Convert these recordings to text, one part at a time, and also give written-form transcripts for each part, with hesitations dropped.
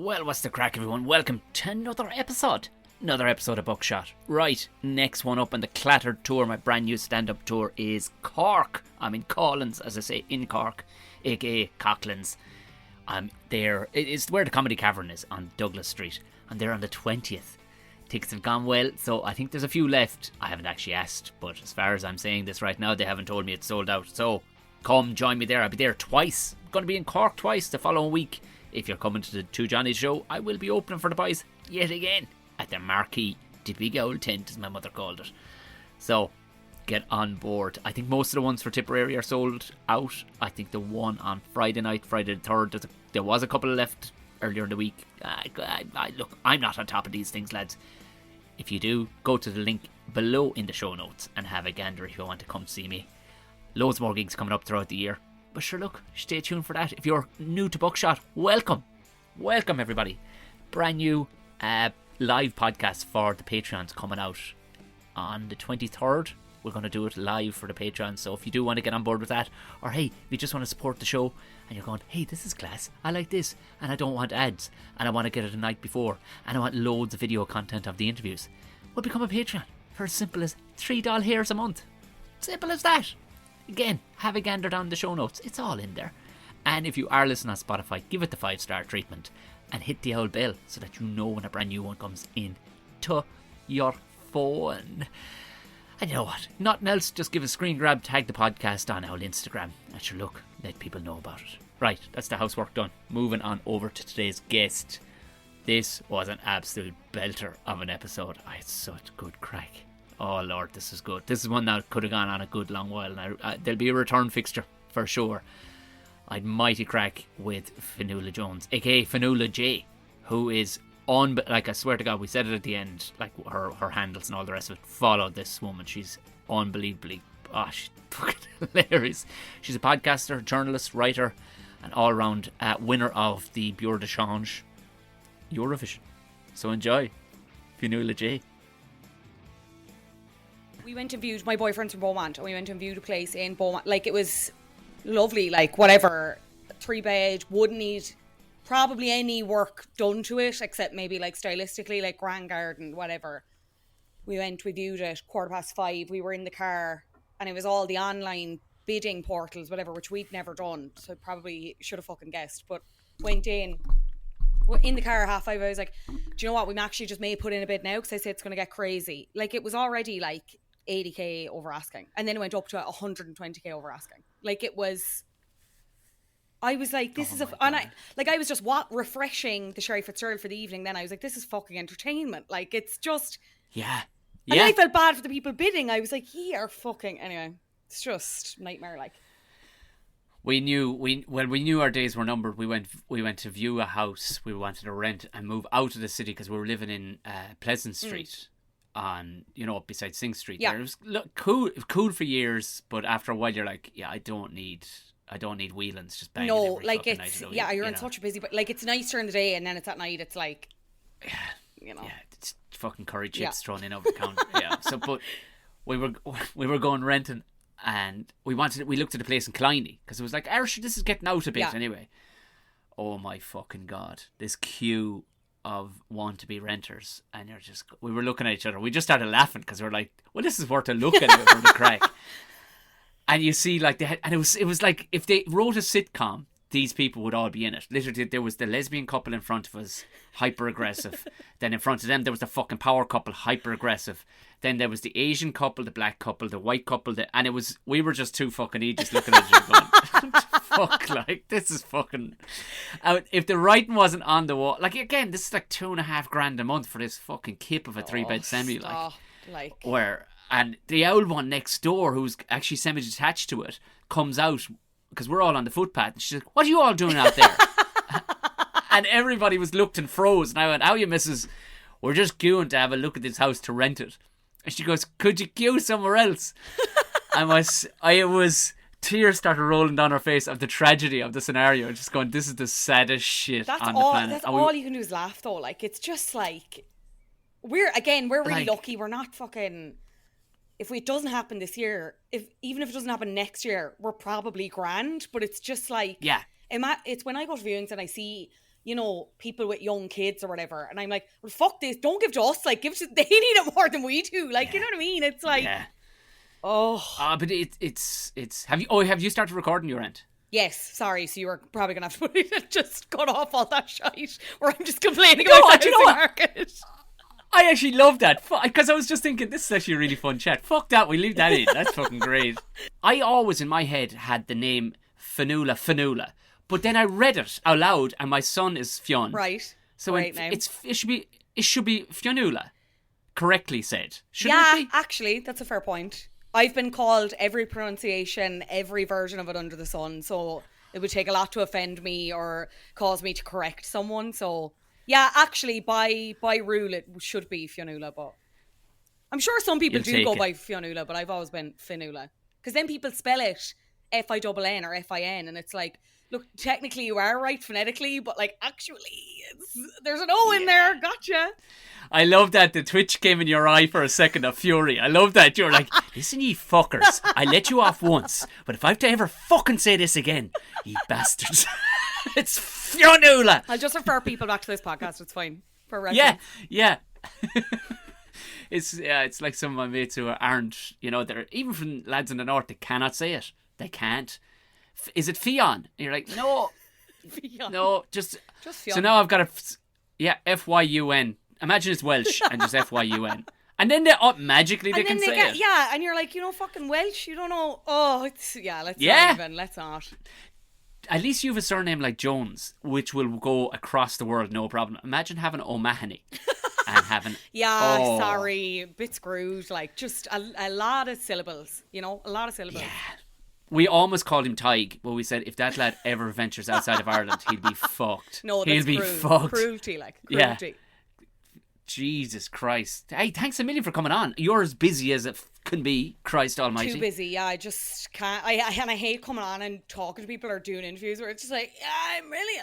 Well, what's the crack, everyone? Welcome to another episode of Buckshot. Right, next one up on the Clattered Tour, my brand new stand-up tour, is Cork. I'm in Collins, as I say, in Cork, aka Coughlin's. I'm there. It's where the Comedy Cavern is, on Douglas Street. I'm there on the 20th. Tickets have gone well, so I think there's a few left. I haven't actually asked, but as far as I'm saying this right now, they haven't told me it's sold out. So come join me there. I'll be there twice. I'm going to be in Cork twice the following week. If you're coming to the Two Johnnies show, I will be opening for the boys yet again at the marquee, the big old tent, as my mother called it. So get on board. I think most of the ones for Tipperary are sold out. I think the one on Friday night, Friday the 3rd, there was a couple left earlier in the week. Look, I'm not on top of these things, lads. If you do, go to the link below in the show notes and have a gander if you want to come see me. Loads more gigs coming up throughout the year. But sure, look, stay tuned for that. If you're new to Buckshot, welcome. Welcome, everybody. Brand new live podcast for the Patreons coming out on the 23rd. We're going to do it live for the Patreons. So if you do want to get on board with that, or hey, if you just want to support the show and you're going, hey, this is class, I like this, and I don't want ads, and I want to get it the night before, and I want loads of video content of the interviews, well, become a Patreon for as simple as $3 hairs a month. Simple as that. Again, have a gander down the show notes. It's all in there. And if you are listening on Spotify, give it the 5-star treatment and hit the old bell so that you know when a brand new one comes in to your phone. And you know what? Nothing else. Just give a screen grab, tag the podcast on our Instagram. And sure, look, let people know about it. Right, that's the housework done. Moving on over to today's guest. This was an absolute belter of an episode. I had such good crack. Oh Lord, this is good. This is one that could have gone on a good long while, and there'll be a return fixture for sure. I'd mighty crack with Fionnuala Jones, aka Fionnuala J, who is on. Like I swear to God, we said it at the end. Like her handles and all the rest of it. Follow this woman. She's unbelievably. She's fucking hilarious. She's a podcaster, journalist, writer, and all-round winner of the Bureau de Change Eurovision. So enjoy, Fionnuala J. We went and viewed, my boyfriend's from Beaumont, and we went and viewed a place in Beaumont. Like, it was lovely, like, whatever, 3-bed, wouldn't need probably any work done to it, except maybe, like, stylistically, like, Grand Garden, whatever. We viewed it, 5:15, we were in the car, and it was all the online bidding portals, whatever, which we'd never done, so probably should have fucking guessed, but went in the car at 5:30, I was like, do you know what, we actually just may put in a bid now, because I said it's going to get crazy. Like, it was already, like, 80k over asking, and then it went up to 120k over asking. Like, it was, I was like, this is and I was just refreshing the Sherry Fitzgerald for the evening. Then I was like, this is fucking entertainment. Like, it's just, yeah. And I felt bad for the people bidding. I was like, anyway, it's just nightmare. Like, we knew our days were numbered. We went to view a house we wanted to rent and move out of the city because we were living in Pleasant Street. On, beside Sing Street. Yeah. There. It was cool for years, but after a while you're like, yeah, I don't need wheelings just banging. No, every like, it's night, you're in such a busy, but like, it's nice during the day, and then it's at night, it's like, yeah, it's fucking curry chips thrown in over the counter. Yeah. So, but we were going renting, and we looked at a place in Killiney because it was like, this is getting out a bit anyway. Oh my fucking God, this queue of want-to-be renters, and we were looking at each other. We just started laughing because we were like, well, this is worth a look at it from the crack. And you see, like, it was like if they wrote a sitcom, these people would all be in it. Literally, there was the lesbian couple in front of us, hyper aggressive. Then in front of them there was the fucking power couple, hyper aggressive. Then there was the Asian couple, the black couple, the white couple, and we were just two fucking idiots looking at each other going, fuck, like, this is fucking, if the writing wasn't on the wall, like, again, this is like $2,500 a month for this fucking kip of a 3-bed semi, and the old one next door, who's actually semi-detached to it, comes out because we're all on the footpath, and she's like, what are you all doing out there? And everybody was looked and froze, and I went, how you missus? We're just queuing to have a look at this house to rent it. And she goes, could you queue somewhere else? Tears started rolling down her face of the tragedy of the scenario, just going, this is the saddest shit on the planet. That's all you can do is laugh, though. Like, it's just like, we're really lucky. We're not fucking, if it doesn't happen this year, even if it doesn't happen next year, we're probably grand. But it's just like, it's when I go to viewings and I see you know, people with young kids or whatever. And I'm like, well, fuck this. Don't give to us. Like, give to, they need it more than we do. Like, you know what I mean? It's like, but it's. Have you started recording your end? Yes, sorry. So you were probably going to have to just cut off all that shite where I'm just complaining about the housing market. I actually love that because I was just thinking this is actually a really fun chat. Fuck that, we leave that in. That's fucking great. I always in my head had the name Fionnuala, but then I read it out loud, and my son is Fionn. Right. So great name. It should be Fionnuala, correctly said. Shouldn't it be? Actually, that's a fair point. I've been called every pronunciation, every version of it under the sun, so it would take a lot to offend me or cause me to correct someone. So. Yeah, actually, by rule, it should be Fionnuala, but I'm sure some people do go by Fionnuala, but I've always been Fionnuala. Because then people spell it F-I-N-N or F-I-N, and it's like, look, technically you are right phonetically, but like, actually, there's an O in there, gotcha. I love that the twitch came in your eye for a second of fury. I love that. You're like, listen, ye fuckers, I let you off once, but if I have to ever fucking say this again, ye bastards. It's Fionnuala. I'll just refer people back to this podcast. It's fine for reference. Yeah. It's like some of my mates who aren't, you know, they're even from lads in the north. They cannot say it. They can't. Is it Fionn? And you're like, no, Fionn. No, just Fionn. So now I've got F-Y-U-N. Imagine it's Welsh and just F-Y-U-N. And then they magically they can say it. Yeah, and you're like, you know, fucking Welsh. You don't know. Oh, let's not. At least you have a surname like Jones, which will go across the world, no problem. Imagine having O'Mahony and having... sorry, bit screwed. Like, just a lot of syllables, you know? A lot of syllables. Yeah. We almost called him Tig, but we said if that lad ever ventures outside of Ireland, he'll be fucked. No, that's he'll be fucked. Cruelty. Yeah. Jesus Christ. Hey, thanks a million for coming on. You're as busy as it can be, Christ almighty. Too busy, yeah. I just can't. I hate coming on and talking to people or doing interviews where it's just like,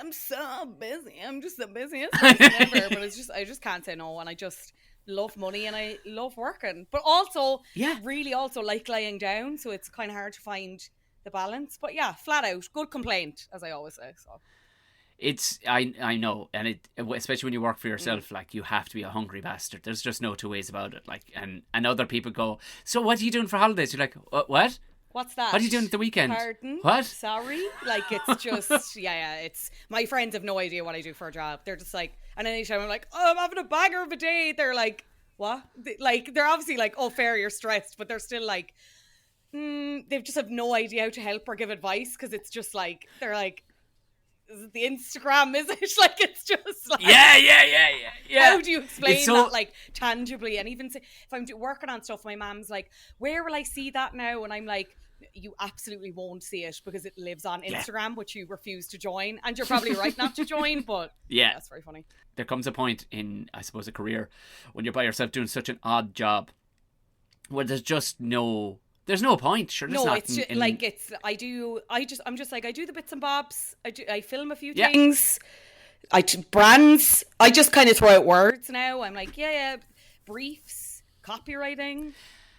I'm so busy. I'm just the busiest person ever. But I just can't say no. And I just love money and I love working. But also, really also like lying down. So it's kind of hard to find the balance. But yeah, flat out, good complaint, as I always say. So. I know, and it especially when you work for yourself, like you have to be a hungry bastard. There's just no two ways about it. Like, and other people go, so what are you doing for holidays? You're like, what? What's that? What are you doing at the weekend? Pardon? What? Sorry? Like, it's just, it's, my friends have no idea what I do for a job. They're just like, and anytime I'm like, oh, I'm having a banger of a day, they're like, what? Like, they're obviously like, oh, fair, you're stressed, but they're still like, they just have no idea how to help or give advice, because it's just like, they're like, is it the Instagram, is it? Like, it's just like... Yeah. How do you explain that, like, tangibly? And even say, if I'm working on stuff, my mom's like, where will I see that now? And I'm like, you absolutely won't see it because it lives on Instagram, which you refuse to join. And you're probably right not to join, but that's very funny. There comes a point in, I suppose, a career when you're by yourself doing such an odd job where there's just no... There's no point, sure. No, it's just, like I do the bits and bobs. I film a few things. Brands. I just kind of throw out words now. I'm like, briefs, copywriting,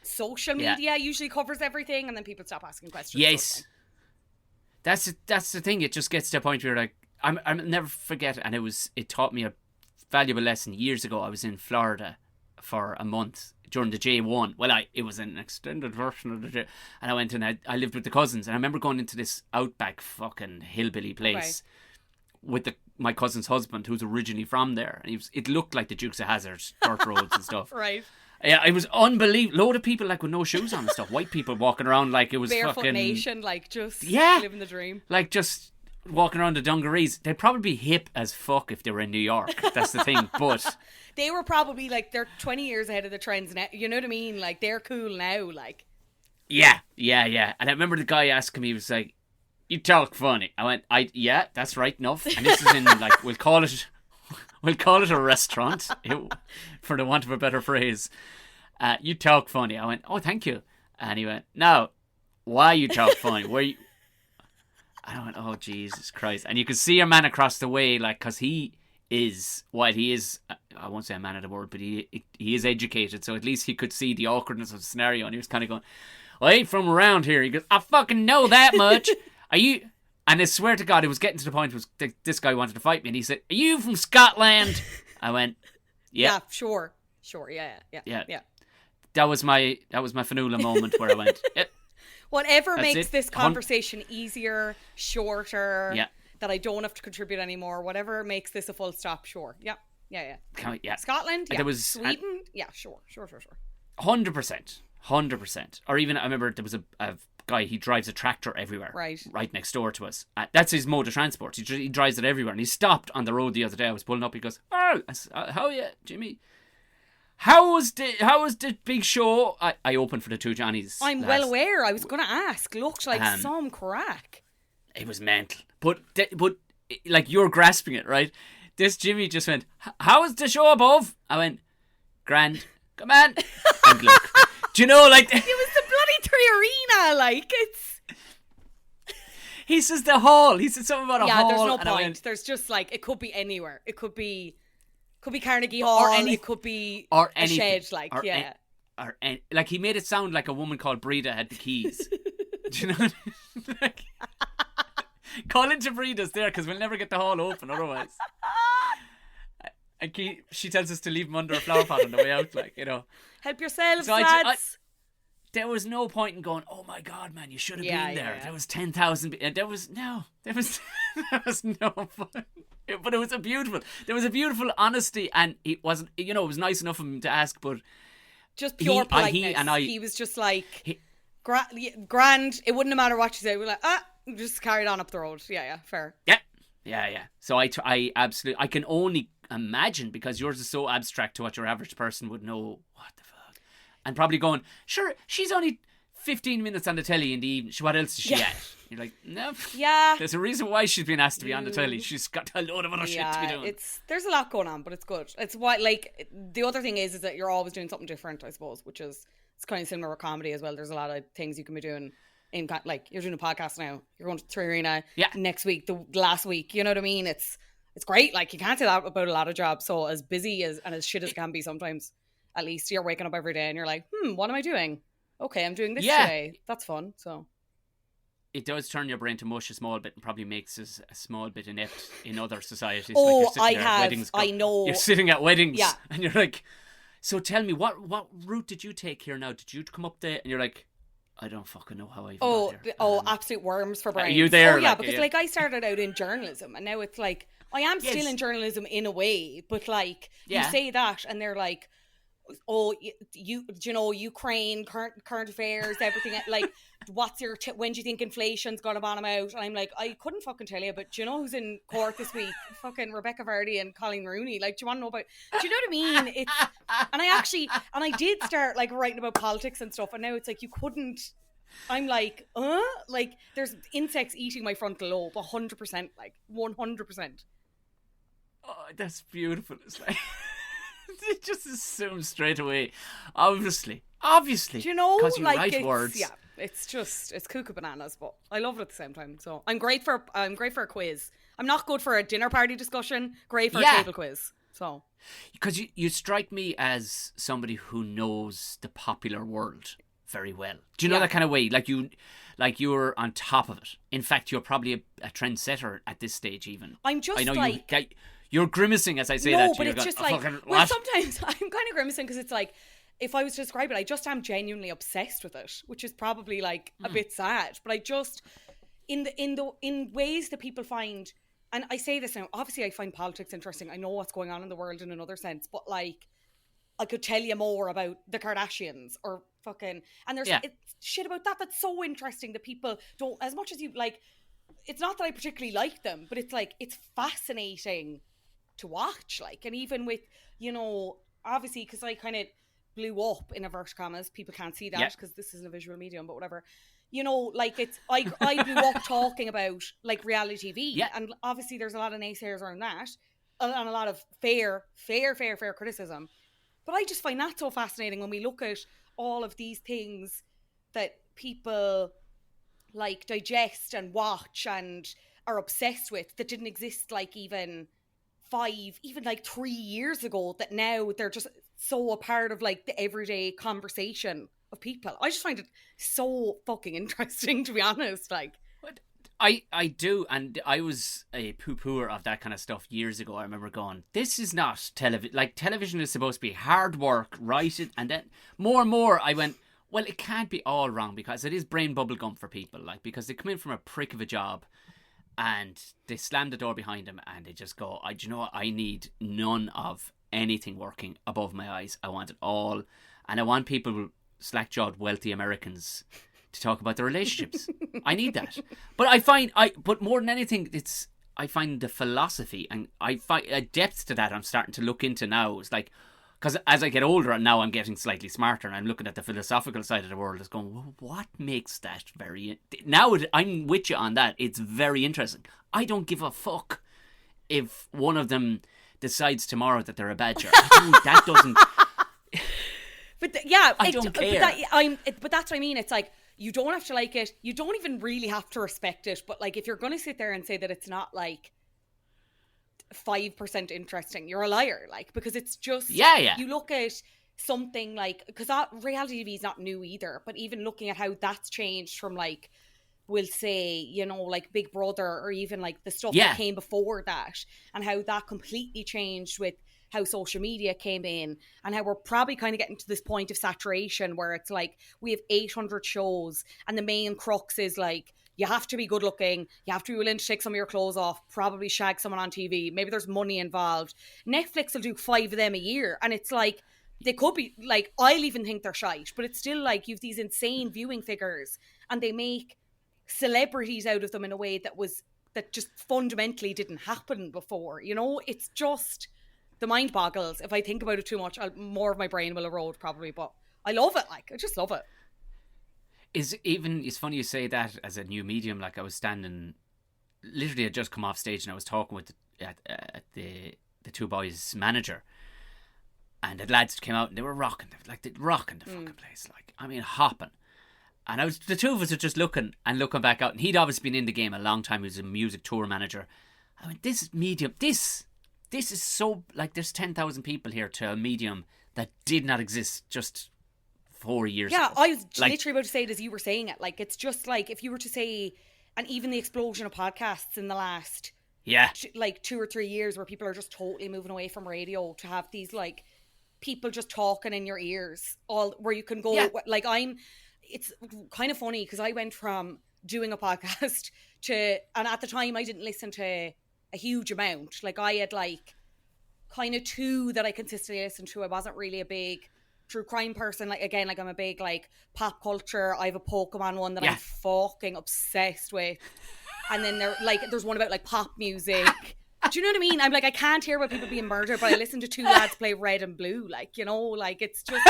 social media usually covers everything, and then people stop asking questions. Yes, that's the thing. It just gets to a point where like I'll never forget, and it taught me a valuable lesson years ago. I was in Florida for a month. During the J1, it was an extended version of the J, and I went and I lived with the cousins, and I remember going into this outback fucking hillbilly place with my cousin's husband, who's originally from there, and it looked like the Dukes of Hazzard, dirt roads and stuff. Right. Yeah, it was unbelievable. Load of people like with no shoes on and stuff. White people walking around like it was barefoot fucking nation, like just living the dream. Like just walking around the dungarees. They'd probably be hip as fuck if they were in New York. That's the thing, but. They were probably like, they're 20 years ahead of the trends now. You know what I mean? Like, they're cool now. Like, yeah. And I remember the guy asking me, he was like, you talk funny. I went, yeah, that's right enough. And this is in like, we'll call it a restaurant, for the want of a better phrase. You talk funny. I went, oh, thank you. And he went, no, why you talk funny? Where you? I went, oh, Jesus Christ. And you could see a man across the way, like, because he is what he is. I won't say a man of the word, but he is educated, so at least he could see the awkwardness of the scenario, and he was kind of going, I ain't from around here. He goes, I fucking know that much. Are And I swear to God, it was getting to the point where this guy wanted to fight me, and he said, "Are you from Scotland?" I went, "Yeah, sure, yeah." That was my Fionnuala moment where I went, "Yep." Whatever That's makes it. this conversation easier, shorter, Yeah. that I don't have to contribute anymore, whatever makes this a full stop, sure. Yeah. Yeah. Scotland, yeah. There was Sweden, yeah, sure. 100%. Or even, I remember there was a guy, he drives a tractor everywhere. Right next door to us. That's his mode of transport. He drives it everywhere. And he stopped on the road the other day. I was pulling up. He goes, "Oh, how are you, Jimmy? How was the big show?" I opened for the two Johnnies. I'm well aware. I was going to ask. Looked like some crack. It was mental. But like, you're grasping it, right? This Jimmy just went, "How was the show above?" I went, "Grand. Come on." And look, do you know, like... It was the bloody Three Arena, like, it's... He says the hall. He said something about a hall. Yeah, there's no point. Went, there's just, like, it could be anywhere. It could be Carnegie Hall, it could be a shed, like, yeah. Like, he made it sound like a woman called Breda had the keys. Do you know what I mean? Like, call into Breda's there, because we'll never get the hall open otherwise. And she tells us to leave them under a flower pot on the way out, like, you know. Help yourselves, so lads. There was no point in going, "Oh my God, man, you should have been there." Yeah. There was 10,000. There was no fun. But it was there was a beautiful honesty, and it wasn't, you know, it was nice enough of him to ask, but just pure politeness. He was just like, grand. It wouldn't have mattered what you said. We're like, just carried on up the road. Yeah, fair. Yeah. So I absolutely, I can only imagine, because yours is so abstract to what your average person would know. What the fuck? And probably going, "Sure, she's only 15 minutes on the telly in the evening. What else is she at?" You're like, "No. Yeah. There's a reason why she's been asked to be on the telly. She's got a load of other shit to be doing." There's a lot going on, but it's good. It's why, like, the other thing is that you're always doing something different, I suppose, which is, it's kind of similar with comedy as well. There's a lot of things you can be doing like, you're doing a podcast now. You're going to Three Arena next week, the last week. You know what I mean? It's great. Like, you can't say that about a lot of jobs. So as busy and as shit as it can be sometimes, at least you're waking up every day and you're like, what am I doing? Okay, I'm doing this today. That's fun. So it does turn your brain to mush a small bit, and probably makes us a small bit inept in other societies. Oh, like, I know. You're sitting at weddings, and you're like, "So tell me, what route did you take here now? Did you come up there?" And you're like, "I don't fucking know how I even got here." Absolute worms for brains. Are you there? Oh, yeah, because like, I started out in journalism, and now it's like, I am still in journalism in a way, but like, you say that and they're like, "Oh, you know, Ukraine, current affairs, everything." Like, what's your when do you think inflation's gonna bottom out? And I'm like, I couldn't fucking tell you, but do you know who's in court this week? Fucking Rebecca Vardy and Colleen Rooney. Like, do you want to know about? Do you know what I mean? It's I did start like writing about politics and stuff, and now it's like, you couldn't. I'm like, like, there's insects eating my frontal lobe, 100%, like 100%. Oh, that's beautiful. It's like, it just assumes straight away. Obviously. Do you know, because you like, write words. Yeah, it's cuckoo bananas, but I love it at the same time. So I'm great for a quiz. I'm not good for a dinner party discussion. Great for a table quiz. So, because you strike me as somebody who knows the popular world very well. Do you know that kind of way? Like, you're on top of it. In fact, you're probably a trendsetter at this stage. Even I'm just, I know, like, you're grimacing as I say that. No, but it's just like, well, sometimes I'm kind of grimacing because it's like, if I was to describe it, I just am genuinely obsessed with it, which is probably like a bit sad. But I just, in ways that people find, and I say this now, obviously I find politics interesting. I know what's going on in the world in another sense, but like, I could tell you more about the Kardashians or fucking, and there's shit about that's so interesting that people don't, as much as you like, it's not that I particularly like them, but it's like, it's fascinating to watch, like, and even with, you know, obviously, because I kind of blew up in inverted commas, people can't see that because this isn't a visual medium, but whatever, you know, like, it's, I blew up talking about like reality TV, and obviously there's a lot of naysayers around that, and a lot of fair criticism, but I just find that so fascinating when we look at all of these things that people like digest and watch and are obsessed with that didn't exist like even 3 years ago, that now they're just so a part of like the everyday conversation of people. I just find it so fucking interesting, to be honest. Like, I do, and I was a poo-pooer of that kind of stuff years ago. I remember going, this is not television. Like, television is supposed to be hard work, write it, and then more and more I went, well, it can't be all wrong, because it is brain bubble gum for people, like, because they come in from a prick of a job and they slam the door behind them and they just go, do you know what? I need none of anything working above my eyes. I want it all. And I want people, slack-jawed, wealthy Americans, to talk about their relationships. I need that. But but more than anything, I find the philosophy, and I find a depth to that I'm starting to look into now. It's like, because as I get older and now I'm getting slightly smarter and I'm looking at the philosophical side of the world, it's going, well, what makes that now I'm with you on that. It's very interesting. I don't give a fuck if one of them decides tomorrow that they're a badger. That doesn't... But I don't care. But that's what I mean. It's like, you don't have to like it. You don't even really have to respect it. But like, if you're going to sit there and say that it's not like 5% interesting, you're a liar. Like, because it's just, you look at something like, because that reality TV is not new either, but even looking at how that's changed from, like, we'll say, you know, like Big Brother, or even like the stuff that came before that, and how that completely changed with how social media came in, and how we're probably kind of getting to this point of saturation where it's like we have 800 shows and the main crux is like, you have to be good looking, you have to be willing to take some of your clothes off, probably shag someone on TV, maybe there's money involved. Netflix will do 5 of them a year, and it's like, they could be like, I'll even think they're shite, but it's still like, you've these insane viewing figures, and they make celebrities out of them in a way that just fundamentally didn't happen before. You know, it's just, the mind boggles. If I think about it too much, more of my brain will erode probably, but I love it. Like, I just love it. It's funny you say that as a new medium. Like, I was standing, literally had just come off stage and I was talking with the two boys' manager, and the lads came out and they were rocking the fucking place. Like, I mean, hopping. And the two of us are just looking back out, and he'd obviously been in the game a long time. He was a music tour manager. I mean, this medium, this is so, like, there's 10,000 people here to a medium that did not exist just 4 years ago. Yeah, I was literally about to say it as you were saying it. Like, it's just like, if you were to say, and even the explosion of podcasts in the last, 2 or 3 years, where people are just totally moving away from radio to have these, like, people just talking in your ears, all where you can go, like, it's kind of funny, because I went from doing a podcast to, and at the time I didn't listen to a huge amount. Like, I had like kind of 2 that I consistently listened to. I wasn't really a big true crime person. Like, again, like, I'm a big like pop culture. I have a Pokemon one that I'm fucking obsessed with. And then there's one about like pop music. Do you know what I mean? I'm like, I can't hear about people being murdered, but I listen to 2 lads play Red and Blue. Like, you know, like, it's just,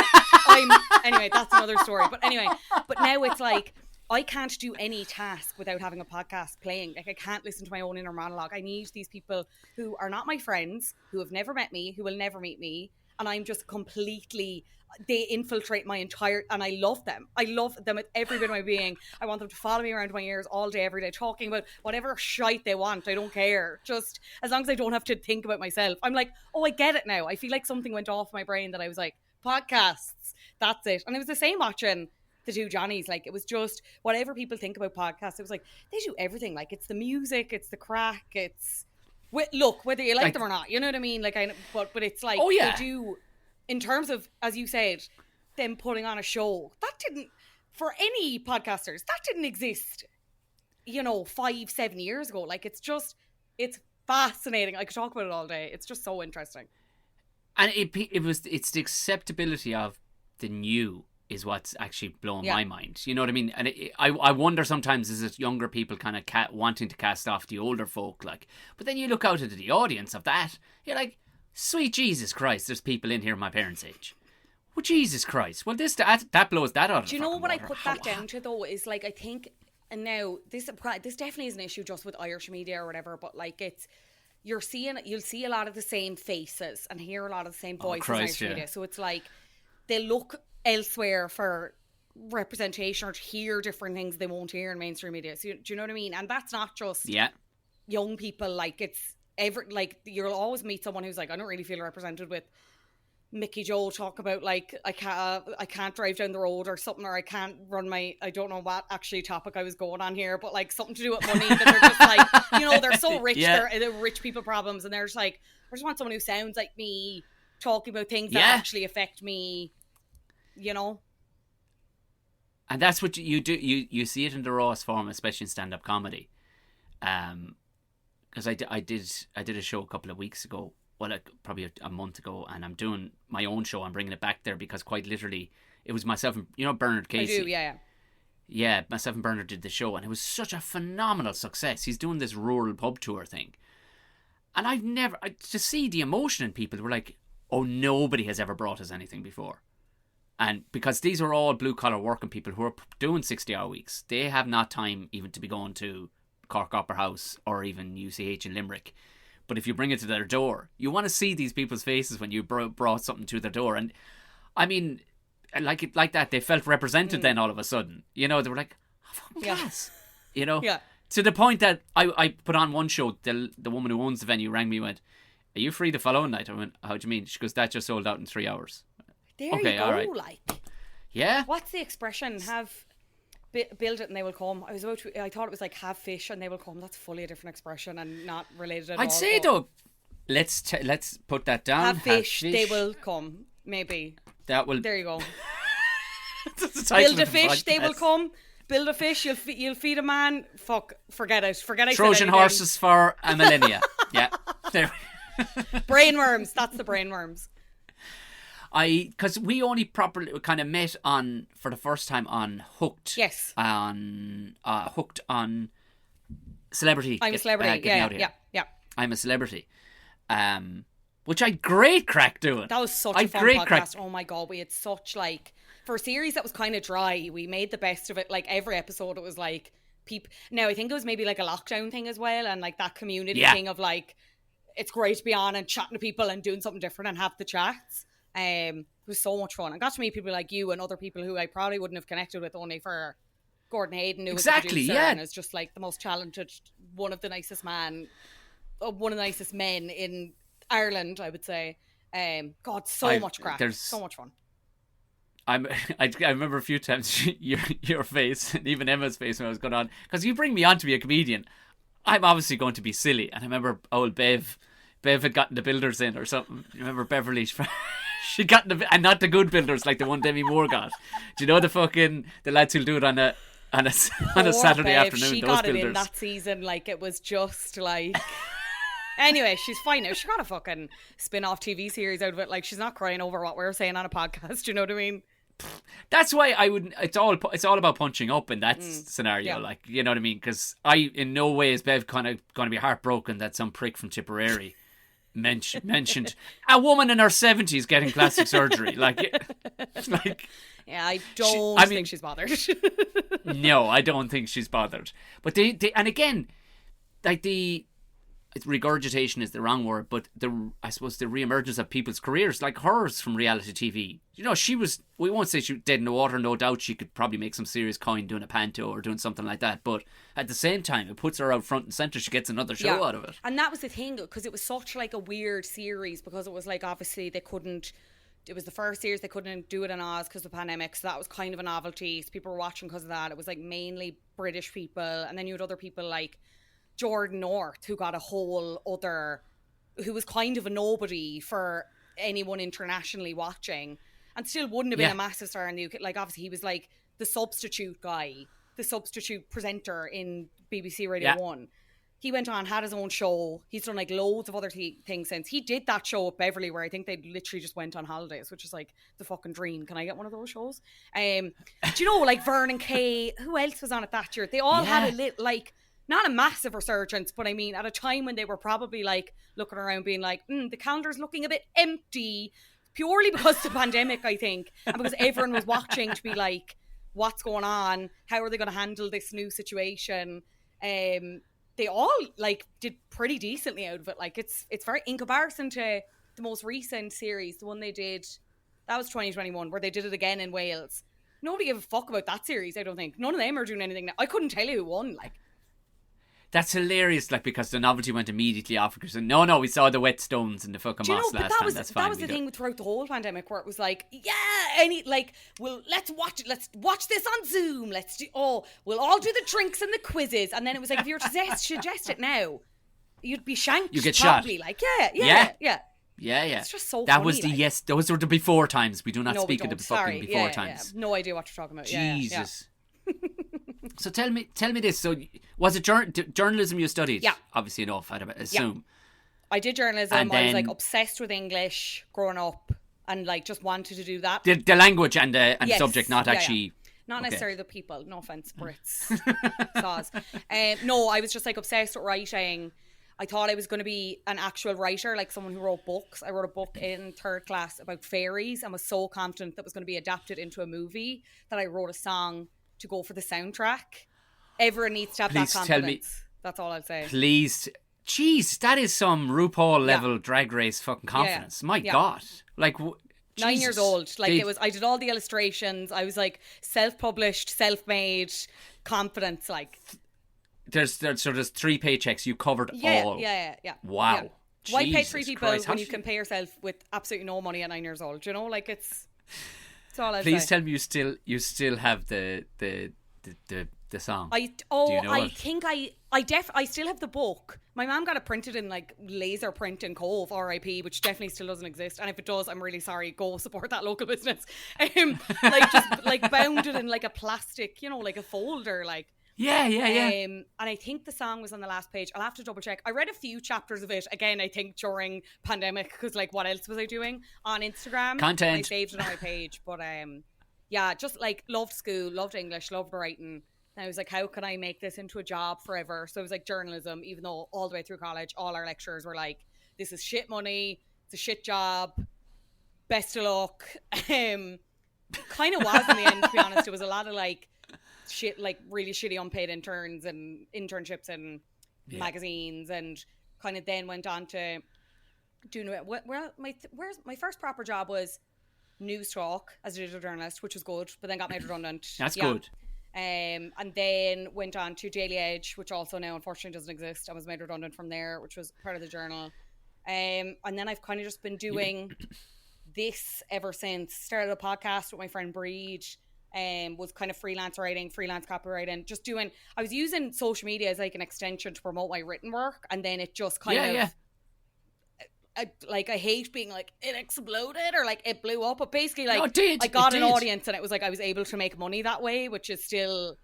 anyway, that's another story. But anyway, but now it's like, I can't do any task without having a podcast playing. Like, I can't listen to my own inner monologue. I need these people who are not my friends, who have never met me, who will never meet me. And I'm just completely, they infiltrate my entire, and I love them. I love them with every bit of my being. I want them to follow me around my ears all day, every day, talking about whatever shite they want. I don't care. Just as long as I don't have to think about myself. I'm like, oh, I get it now. I feel like something went off my brain that I was like, podcasts, that's it. And it was the same watching the 2 Johnnies. Like, it was just whatever people think about podcasts, it was like, they do everything. Like, it's the music, it's the crack, it's, look, whether you like them or not, you know what I mean? Like, but it's like, they do, in terms of, as you said, them putting on a show, that didn't, for any podcasters, that didn't exist, you know, 5-7 years ago. Like, it's just, it's fascinating. I could talk about it all day. It's just so interesting. And it's the acceptability of the new is what's actually blowing my mind. You know what I mean? And I wonder sometimes, is it younger people kind of wanting to cast off the older folk, like, but then you look out at the audience of that, you're like, sweet Jesus Christ, there's people in here my parents' age. Well, Jesus Christ. Well, that blows that out of the fucking water. Do you know what I put that down to, though, is like, I think, and now this definitely is an issue just with Irish media or whatever, but like, it's, you'll see a lot of the same faces and hear a lot of the same voices in Irish media. So it's like, they look elsewhere for representation or to hear different things they won't hear in mainstream media. So, do you know what I mean? And that's not just young people. Like, it's like, you'll always meet someone who's like, I don't really feel represented with Mickey Joe talk about like I can't drive down the road or something, or I can't run my, I don't know what actually topic I was going on here, but like something to do with money, that they're just like, you know, they're so rich, they're rich people problems, and they're just like, I just want someone who sounds like me talking about things that actually affect me, you know. And that's what you do. You see it in the rawest form, especially in stand-up comedy. Because I did a show a couple of weeks ago, well, like probably a month ago, and I'm doing my own show. I'm bringing it back there because quite literally it was myself and, you know, Bernard Casey. I do, yeah. Yeah, myself and Bernard did the show, and it was such a phenomenal success. He's doing this rural pub tour thing, and to see the emotion in people who were like, oh, nobody has ever brought us anything before. And because these are all blue-collar working people who are doing 60-hour weeks, they have not time even to be going to Cork Opera House or even UCH in Limerick. But if you bring it to their door, you want to see these people's faces when you brought something to their door. And I mean, like that, they felt represented then all of a sudden. You know, they were like, oh, fucking class. You know? Yeah. To the point that I put on one show, the woman who owns the venue rang me and went, are you free the following night? I went, how do you mean? She goes, that just sold out in 3 hours. There you go, all right. Like. Yeah. What's the expression? Build it and they will come. I thought it was like have fish and they will come. That's fully a different expression and not related at all. I'd say though, let's put that down. Have fish, they will come. Maybe. That will. There you go. Build a fish, they will come. Build a fish, you'll feed a man. Forget it. Trojan horses for a millennia. Yeah. There. Brainworms. That's the brainworms. Because we only properly kind of met for the first time on Hooked. Yes. Hooked on Celebrity. I'm a Celebrity. Yeah. I'm a Celebrity. Which I had great crack doing. That was such a fun podcast. Crack. Oh my God, we had such like, for a series that was kind of dry, we made the best of it. Like every episode it was like, now I think it was maybe like a lockdown thing as well, and like that community thing of like, it's great to be on and chatting to people and doing something different and have the chats. It was so much fun. I got to meet people like you and other people who I probably wouldn't have connected with only for Gordon Hayden, who was the producer, and is just like the most talented, one of the nicest men in Ireland, I would say. God, much crack. So much fun. I remember a few times your face and even Emma's face when I was going on, because you bring me on to be a comedian. I'm obviously going to be silly, and I remember old Bev had gotten the builders in or something. You remember Beverly? She got and not the good builders like the one Demi Moore got. Do you know the lads who'll do it on a Saturday afternoon? She those got builders. It in that season, like it was just like. Anyway, she's fine now. She got a fucking spin-off TV series out of it. Like she's not crying over what we're saying on a podcast. Do you know what I mean? That's why I wouldn't. It's all about punching up in that scenario. Yeah. Like, you know what I mean? Because in no way is Bev kind of going to be heartbroken that some prick from Tipperary mentioned a woman in her 70s getting plastic surgery. Like, yeah, I don't think she's bothered. No, I don't think she's bothered. But they and again, like regurgitation is the wrong word, but I suppose the reemergence of people's careers, like hers from reality TV. You know, we won't say she was dead in the water, no doubt she could probably make some serious coin doing a panto or doing something like that, but at the same time, it puts her out front and centre, she gets another show out of it. And that was the thing, because it was such like a weird series, because it was like, obviously it was the first series, they couldn't do it in Oz because of the pandemic, so that was kind of a novelty, so people were watching because of that. It was like mainly British people, and then you had other people like Jordan North, who got a whole other, who was kind of a nobody for anyone internationally watching, and still wouldn't have been a massive star in the UK. Like, obviously he was like the substitute guy, the substitute presenter in BBC Radio 1. He went on, had his own show. He's done like loads of other things since. He did that show at Beverly where I think they literally just went on holidays, which is like the fucking dream. Can I get one of those shows? Do you know, like Vernon Kay, who else was on it that year? They all had a little, like, not a massive resurgence, but I mean, at a time when they were probably like looking around being like, the calendar's looking a bit empty, purely because of the pandemic, I think. And because everyone was watching to be like, what's going on? How are they going to handle this new situation? They all like did pretty decently out of it. Like it's very, in comparison to the most recent series, the one they did, that was 2021, where they did it again in Wales. Nobody gave a fuck about that series, I don't think. None of them are doing anything now. I couldn't tell you who won, like. That's hilarious, like, because the novelty went immediately off because no, we saw the whetstones in the fucking moss last time. That's fine. That was the thing throughout the whole pandemic, where it was like, well, let's watch it. Let's watch this on Zoom. We'll all do the drinks and the quizzes, and then it was like, if you were to suggest it now, you'd be shanked. You get probably. shot. Like, yeah. Yeah. It's just so that funny, was the like. yes. Those were the before times. We do not speak of the Sorry. fucking before times. Yeah. No idea what you're talking about. Jesus. So tell me this. So was it journalism you studied? Yeah. Obviously enough, I'd assume. I did journalism. And I was then- like obsessed with English growing up, and like just wanted to do that. The language and the Yes. subject, not Yeah, actually. Not Okay. necessarily the people. No offense, Brits. Saws. No, I was just like obsessed with writing. I thought I was going to be an actual writer, like someone who wrote books. I wrote a book in 3rd class about fairies and was so confident that was going to be adapted into a movie that I wrote a song to go for the soundtrack. Everyone needs to have Please that tell confidence. me- That's all I'll say. Please. Jeez, that is some RuPaul level drag race fucking confidence. My God. Like, 9 years Jesus. old. Like They- it was, I did all the illustrations. I was like self-published, self-made, confidence. Like, There's 3 paychecks. You covered all. Yeah. Wow. Yeah. Why pay Jesus 3 people Christ. How when you did can pay yourself with absolutely no money at 9 years old? You know, like it's all I'll Please say. tell me you still have the song. I Do you know it? think I still have the book. My mom got it printed in like laser print in Cove, RIP, which definitely still doesn't exist. And if it does, I'm really sorry. Go support that local business. Like just like bound it in like a plastic, you know, like a folder, like. Yeah. And I think the song was on the last page. I'll have to double check. I read a few chapters of it again. I think during pandemic, because like what else was I doing on Instagram? Content. I saved it on my page, but yeah, just like loved school, loved English, loved writing. And I was like, how can I make this into a job forever? So it was like journalism, even though all the way through college, all our lecturers were like, this is shit money, it's a shit job, best of luck. Kind of was in the end, to be honest. It was a lot of like shit, like really shitty unpaid interns and internships and magazines, and kind of then went on to doing my first proper job was News Talk as a digital journalist, which was good, but then got made redundant. That's good. And then went on to Daily Edge, which also now unfortunately doesn't exist. I was made redundant from there, which was part of the Journal. And then I've kind of just been doing this ever since. Started a podcast with my friend Breed, was kind of freelance writing, freelance copywriting, just doing, I was using social media as like an extension to promote my written work, and then it just kind of I hate being like it exploded or like it blew up, but basically like I got an audience and it was like I was able to make money that way, which is still,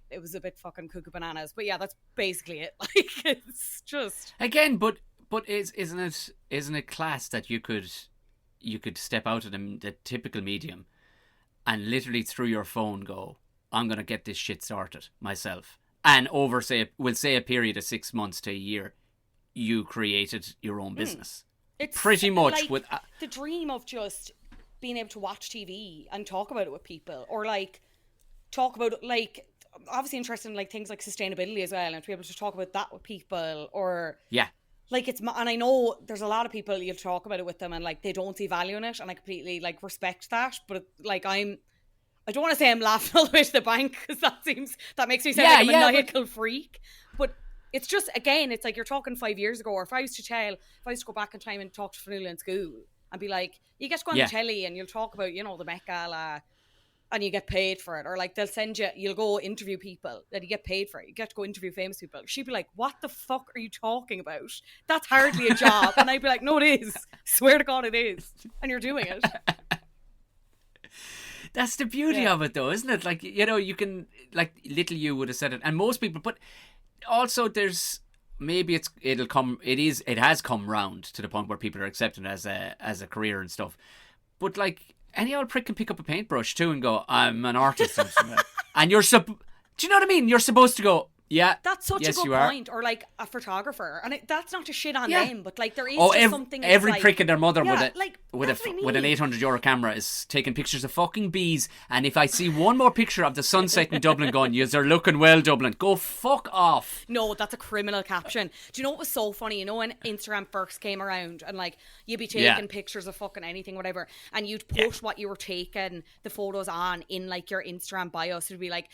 it was a bit fucking cuckoo bananas, but yeah, that's basically it. Like it's just again, but isn't it class that you could step out of the typical medium and literally through your phone go, I'm gonna get this shit started myself, and over we'll say a period of 6 months to a year, you created your own business. It's pretty much like with the dream of just being able to watch TV and talk about it with people, or like talk about like obviously interested in like things like sustainability as well, and to be able to talk about that with people, or like it's, and I know there's a lot of people you'll talk about it with them and like they don't see value in it, and I completely like respect that, but like I don't want to say I'm laughing all the way to the bank, because that makes me sound like I'm a maniacal freak, but it's just, again, it's like you're talking 5 years ago, or if I was to go back in time and talk to Fionnuala in school and be like, you get to go on the telly and you'll talk about, you know, the Met Gala and you get paid for it, or like they'll send you, you'll go interview people that you get paid for it, you get to go interview famous people. She'd be like, what the fuck are you talking about? That's hardly a job. And I'd be like, no, it is. Swear to God it is. And you're doing it. That's the beauty of it though, isn't it? Like, you know, you can, like little you would have said it, and most people, but also there's maybe it has come round to the point where people are accepting it as a career and stuff, but like any old prick can pick up a paintbrush too and go, I'm an artist. And do you know what I mean? You're supposed to go, yeah, that's such a good point. Or like a photographer, and that's not to shit on them, but like there is just something every like, prick and their mother would like with That's what I with an mean. €800 camera is taking pictures of fucking bees, and if I see one more picture of the sunset in Dublin going, you're looking well, Dublin, go fuck off. No, that's a criminal caption. Do you know what was so funny? You know when Instagram first came around and like you'd be taking pictures of fucking anything, whatever, and you'd put what you were taking the photos on in like your Instagram bio. So it'd be like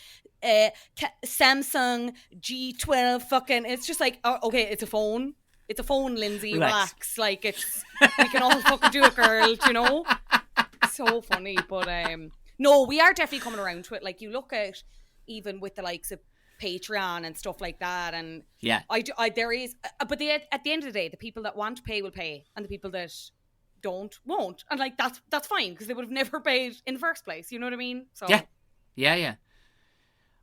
Samsung G12 fucking. It's just like, oh, okay, it's a phone. It's a phone, Lindsay. Relax. Like we can all fucking do it, girl. Do you know? So funny, but no, we are definitely coming around to it. Like you look at even with the likes of Patreon and stuff like that, and there is, but at the end of the day, the people that want to pay will pay, and the people that don't won't, and like that's fine because they would have never paid in the first place. You know what I mean? So yeah.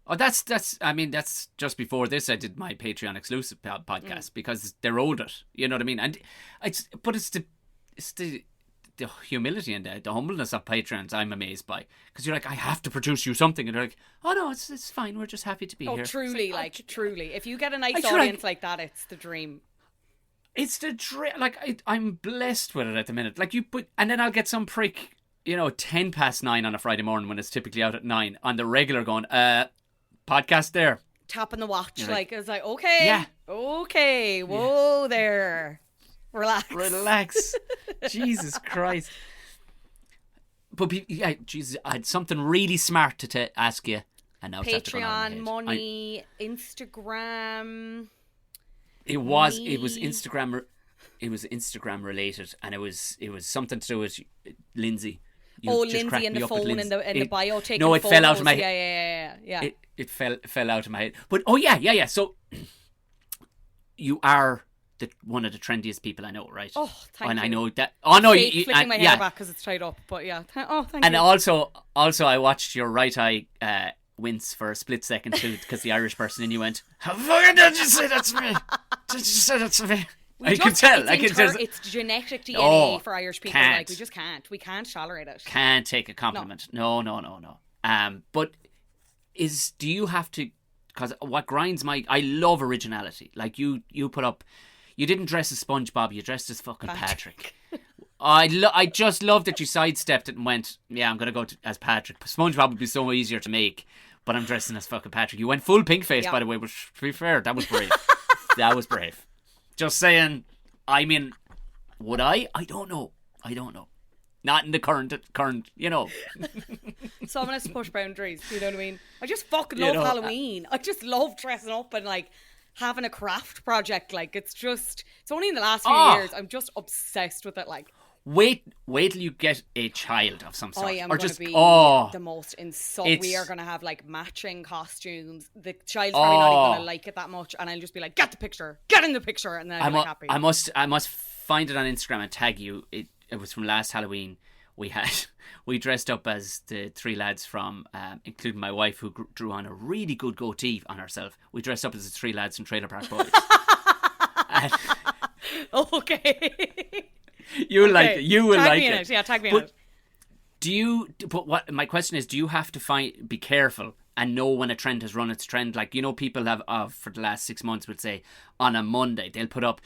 Oh, that's. I mean, that's just before this. I did my Patreon exclusive podcast because they rolled it. You know what I mean? And it's the humility and the humbleness of Patreons I'm amazed by, because you're like, I have to produce you something, and they're like, oh no, it's fine, we're just happy to be here. Oh, truly, truly, if you get a nice audience like that, it's the dream. It's the dream. Like I'm blessed with it at the minute. Like and then I'll get some prick, 9:10 on a Friday morning when it's typically out at 9 on the regular going, podcast there, tapping the watch, you're like it's like, okay, whoa there. Relax. Jesus Christ. But Jesus, I had something really smart to ask you. And now Patreon, money, Instagram. It was Instagram. It was Instagram related, and it was something to do with Lindsay. Lindsay and the phone in the bio taking No, it photos. fell out of my head. Yeah. It fell out of my head. But yeah. So you are one of the trendiest people I know, right? Oh, thank you. And I know that. Oh no, you flicking my hair back because it's tied up. But yeah, thank you. And also, I watched your right eye wince for a split second too, because the Irish person in you went, "How fucking did you say that to me? Did you say that to me?" I can tell. It's genetic DNA for Irish people. Can't. Like we just can't. We can't tolerate it. Can't take a compliment. No. But do you have to? Because what grinds I love originality. Like you put up. You didn't dress as SpongeBob, you dressed as fucking Patrick. I just love that you sidestepped it and went, yeah, I'm going to go as Patrick. SpongeBob would be so easier to make, but I'm dressing as fucking Patrick. You went full pink face, by the way, but to be fair, that was brave. That was brave. Just saying, I mean, would I? I don't know. Not in the current. Someone has to push boundaries, you know what I mean? I just fucking love Halloween. I just love dressing up and like having a craft project. Like it's only in the last few years I'm just obsessed with it. Like wait till you get a child of some sort. I am going to be the most we are going to have like matching costumes. The child's probably not even going to like it that much, and I'll just be like, get in the picture, and then I'll be happy. I must find it on Instagram and tag you. It was from last Halloween. We dressed up as the three lads from, including my wife, who drew on a really good goatee on herself. We dressed up as the three lads from Trailer Park Boys. Okay. You will like it. You will tag like me in it. Yeah, tag me in it. But what my question is, do you have to be careful and know when a trend has run its trend? Like, people have for the last 6 months would say on a Monday they'll put up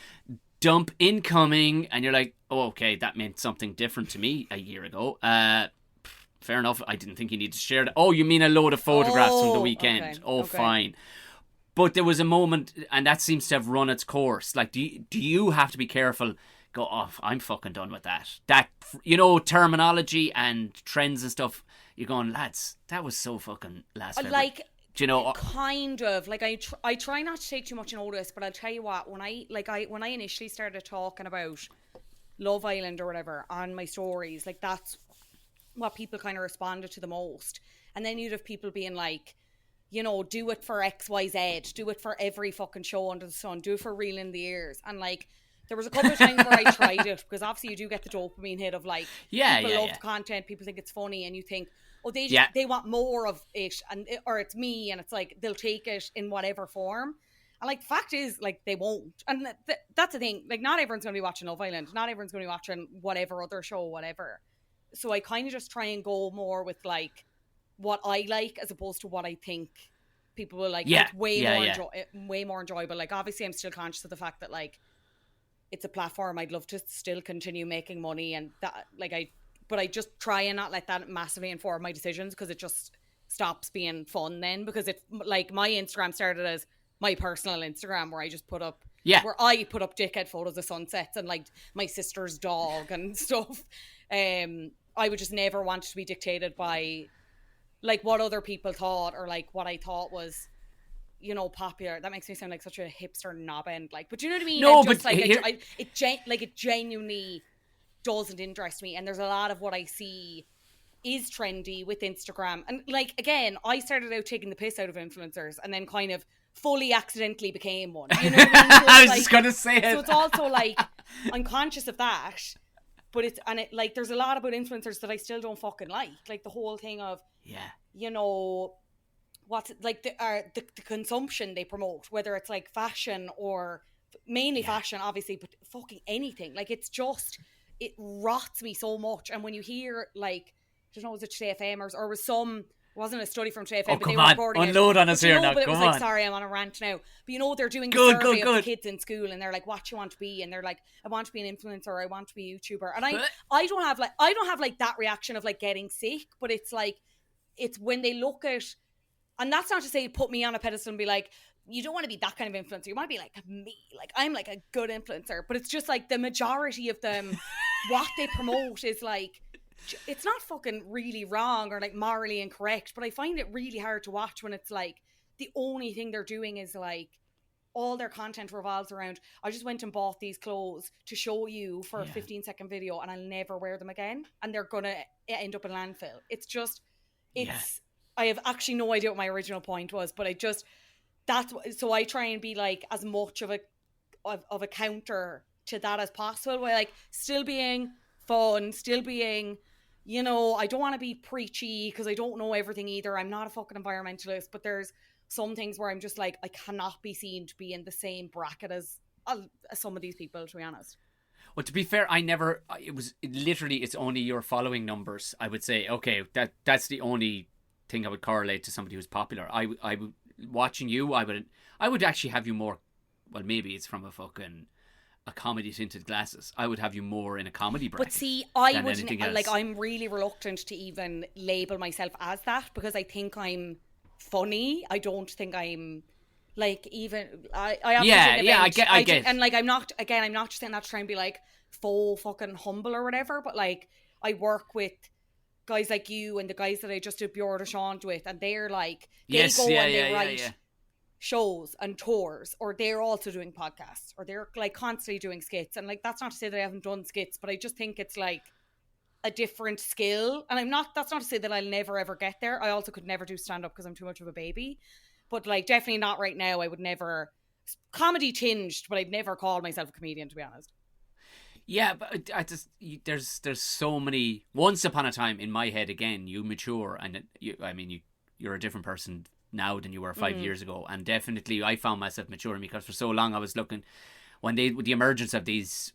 dump incoming, and you're like, oh, okay, that meant something different to me a year ago. Fair enough. I didn't think you needed to share that. Oh, you mean a load of photographs from the weekend? Okay. Fine. But there was a moment, and that seems to have run its course. Like, do you have to be careful? Go, oh, I'm fucking done with that. That, terminology and trends and stuff. You're going, lads, that was so fucking last February. Like, do you know? Kind of. Like, I try not to take too much notice, but I'll tell you what, when I initially started talking about Love Island or whatever on my stories, like, that's what people kind of responded to the most. And then you'd have people being like, do it for XYZ, do it for every fucking show under the sun, do it for Reel in the Ears. And like, there was a couple of times where I tried it, because obviously you do get the dopamine hit of like, people love the content, people think it's funny, and you think, oh, they want more of it, or it's me, and it's like they'll take it in whatever form. And like, the fact is, like, they won't. And that's the thing. Like, not everyone's going to be watching Love Island. Not everyone's going to be watching whatever other show, whatever. So I kind of just try and go more with like what I like as opposed to what I think people will like. Yeah. It's way more enjoyable. Like, obviously, I'm still conscious of the fact that like it's a platform I'd love to still continue making money, and that but I just try and not let that massively inform my decisions, because it just stops being fun then. Because it's like, my Instagram started as my personal Instagram where I just put up where I put up dickhead photos of sunsets and like my sister's dog and stuff. I would just never want to be dictated by like what other people thought, or like what I thought was, you know, popular. That makes me sound like such a hipster knob end, like, but you know what I mean? No, just, but like, it genuinely doesn't interest me. And there's a lot of what I see is trendy with Instagram. And like, again, I started out taking the piss out of influencers and then kind of fully accidentally became one. You know what I mean? So I was like, just going to say it. So it's also like, I'm conscious of that, but like, there's a lot about influencers that I still don't fucking like the whole thing of, you know, what's like the consumption they promote, whether it's like fashion or mainly fashion, obviously, but fucking anything. Like, it's just, it rots me so much. And when you hear, like, I don't know, was it Today FM or was wasn't a study from Today FM, but they were recording unload it. on us here now. But it was like, on. sorry, I'm on a rant now. But you know, they're doing the survey of the kids in school, and they're like, what you want to be? And they're like, I want to be an influencer, or I want to be a YouTuber. And I don't have like that reaction of like getting sick, but it's like, it's when they look at, and that's not to say put me on a pedestal and be like, you don't want to be that kind of influencer. You want to be like me. Like, I'm like a good influencer. But it's just like the majority of them, what they promote is like, it's not fucking really wrong or like morally incorrect, but I find it really hard to watch when it's like the only thing they're doing is like, all their content revolves around, I just went and bought these clothes to show you for a 15-second video and I'll never wear them again. And they're going to end up in landfill. It's just, I have actually no idea what my original point was, but so I try and be like as much of a counter to that as possible, where like still being fun, still being, you know, I don't want to be preachy because I don't know everything either. I'm not a fucking environmentalist, but there's some things where I'm just like, I cannot be seen to be in the same bracket as some of these people, to be honest. Well, to be fair, it's only your following numbers. I would say, okay, that's the only thing I would correlate to somebody who's popular. I would, watching you, I would actually have you more, well, maybe it's from a comedy tinted glasses. I would have you more in a comedy bracket. But see, I wouldn't, like, I'm really reluctant to even label myself as that, because I think I'm funny. I don't think I'm like, even I get and like, I'm not just saying that to try and be like faux fucking humble or whatever, but like, I work with guys like you and the guys that I just did Bureau de Change with, and they're like, they write shows and tours, or they're also doing podcasts, or they're like constantly doing skits. And like, that's not to say that I haven't done skits, but I just think it's like a different skill. And that's not to say that I'll never ever get there. I also could never do stand-up because I'm too much of a baby, but like, definitely not right now. I would never, comedy tinged, but I'd never call myself a comedian, to be honest. Yeah, but there's so many. Once upon a time, in my head, again, you mature, and you're a different person now than you were 5 years ago. And definitely I found myself maturing, because for so long I was looking, with the emergence of these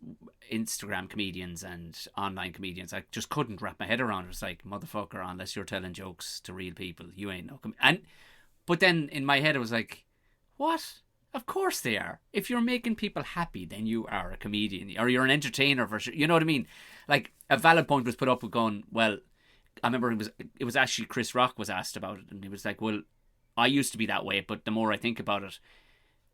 Instagram comedians and online comedians, I just couldn't wrap my head around it. It's like, motherfucker, unless you're telling jokes to real people, you ain't no but then in my head it was like, what? Of course they are. If you're making people happy, then you are a comedian, or you're an entertainer for sure. You know what I mean? Like, a valid point was put up with going, well, I remember it was actually Chris Rock was asked about it, and he was like, well, I used to be that way, but the more I think about it,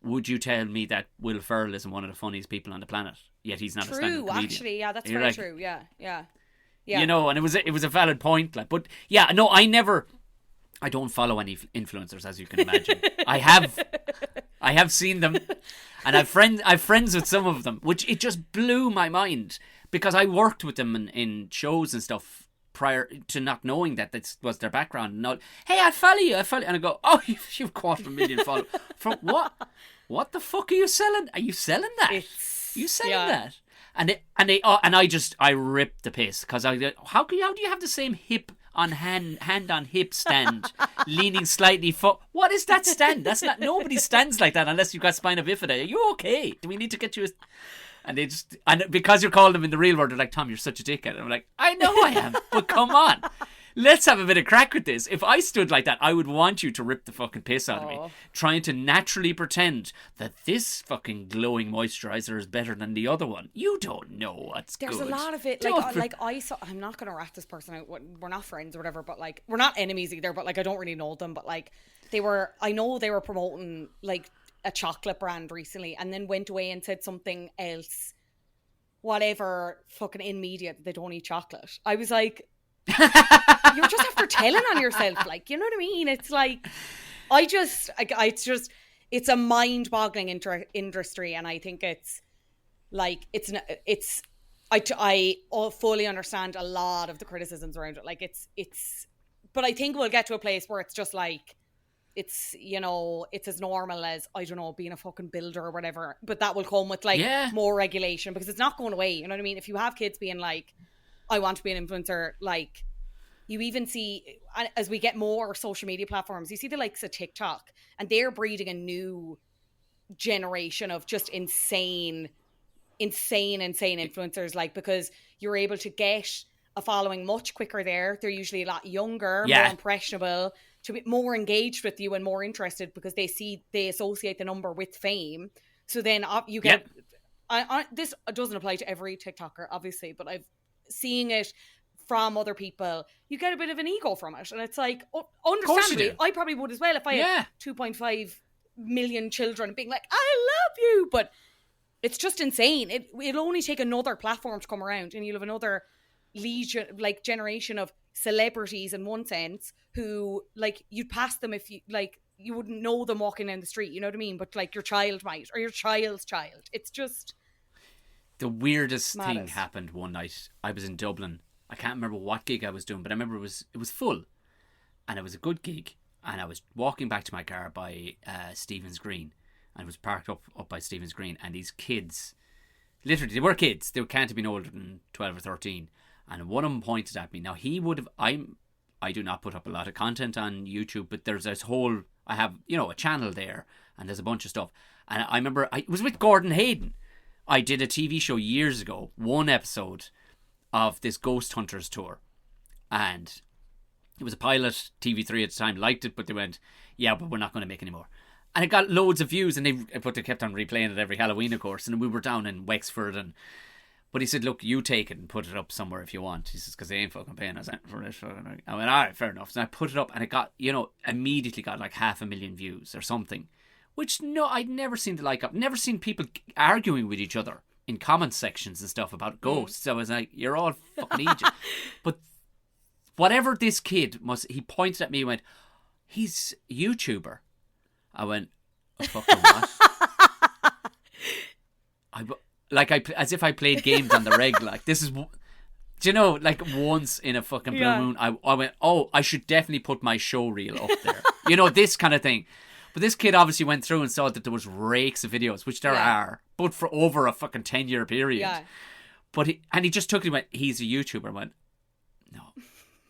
would you tell me that Will Ferrell isn't one of the funniest people on the planet, yet he's not a stand-up comedian? True, actually, yeah, that's very like, true, yeah. You know, and it was a valid point, like, but yeah, no, I don't follow any influencers, as you can imagine. I have seen them, and I've friends with some of them, which it just blew my mind, because I worked with them in shows and stuff prior to not knowing that this was their background. And all, hey, I follow you, and I go, oh, you've 250,000 followers. For what? What the fuck are you selling? Are you selling that? You selling that? And I ripped the piss, because I go, how do you have the same hip on hand on hip stand, leaning slightly forward? What is that stand? That's not, nobody stands like that unless you've got spina bifida. Are you okay? Do we need to get you and because you're calling them in the real world, they're like, Tom, you're such a dickhead. And I'm like, I know I am, but come on. Let's have a bit of crack with this. If I stood like that, I would want you to rip the fucking piss out of me, trying to naturally pretend that this fucking glowing moisturiser is better than the other one. You don't know what's There's good. a lot of it. I saw. I'm not gonna rat this person out. We're not friends or whatever, but like we're not enemies either. But like I don't really know them. But like I know they were promoting like a chocolate brand recently, and then went away and said something else, whatever, fucking in media that they don't eat chocolate. I was like, you're just after telling on yourself, like, you know what I mean? It's like, it's a mind-boggling industry, and I think it's like I fully understand a lot of the criticisms around it. Like but I think we'll get to a place where it's just like, it's, you know, it's as normal as, I don't know, being a fucking builder or whatever. But that will come with like more regulation, because it's not going away. You know what I mean? If you have kids being like, I want to be an influencer, like, you even see, as we get more social media platforms, you see the likes of TikTok, and they're breeding a new generation of just insane influencers, like, because you're able to get a following much quicker there. They're usually a lot younger, more impressionable, to be more engaged with you and more interested, because they associate the number with fame. So then you get, this doesn't apply to every TikToker, obviously, but I've seeing it from other people, you get a bit of an ego from it. And it's like, understandably, I probably would as well if I had 2.5 million children being like, I love you. But it's just insane. It'll only take another platform to come around, and you'll have another generation of celebrities in one sense, who, like, you'd pass them if you wouldn't know them walking down the street, you know what I mean? But like your child might, or your child's child. It's just the weirdest thing happened one night. I was in Dublin. I can't remember what gig I was doing, but I remember it was full, and it was a good gig. And I was walking back to my car by Stephen's Green, and it was parked up by Stephen's Green, and these kids, literally, they were kids. They can't have been older than 12 or 13. And one of them pointed at me. Now, he would have, I do not put up a lot of content on YouTube, but there's this whole, I have, you know, a channel there, and there's a bunch of stuff. And I remember, it was with Gordon Hayden. I did a TV show years ago, one episode of this Ghost Hunters tour. And it was a pilot. TV3 at the time liked it, but they went, yeah, but we're not going to make any more. And it got loads of views, and they kept on replaying it every Halloween, of course. And we were down in Wexford, but he said, look, you take it and put it up somewhere if you want. He says, because they ain't fucking paying us for it. I went, all right, fair enough. So I put it up, and it got, you know, immediately got like 500,000 views or something. Which, no, I'd never seen the like of. Never seen people arguing with each other in comment sections and stuff about ghosts. So I was like, you're all fucking Egypt. But whatever this kid he pointed at me and went, he's a YouTuber. I went, oh, fucking what? As if I played games on the reg. Like, this is, do you know, like once in a fucking blue moon, I went, oh, I should definitely put my show reel up there. You know, this kind of thing. But this kid obviously went through and saw that there was rakes of videos, which there are, but for over a fucking 10-year period. Yeah. But he just took it and went, he's a YouTuber. I went,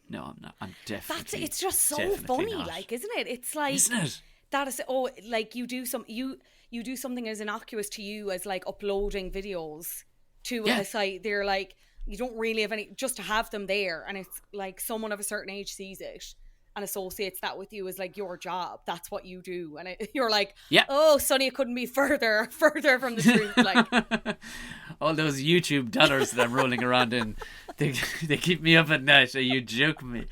no, I'm not. I'm definitely. It's just so funny, not. Like, isn't it? It's like, isn't it? That is, like you do something as innocuous to you as like uploading videos to a site. They're like, you don't really have any, just to have them there, and it's like someone of a certain age sees it and associates that with you as like your job. That's what you do, and you're like, oh, Sonny, it couldn't be further from the truth. Like all those YouTube dollars that I'm rolling around in, they keep me up at night. Are you joking me?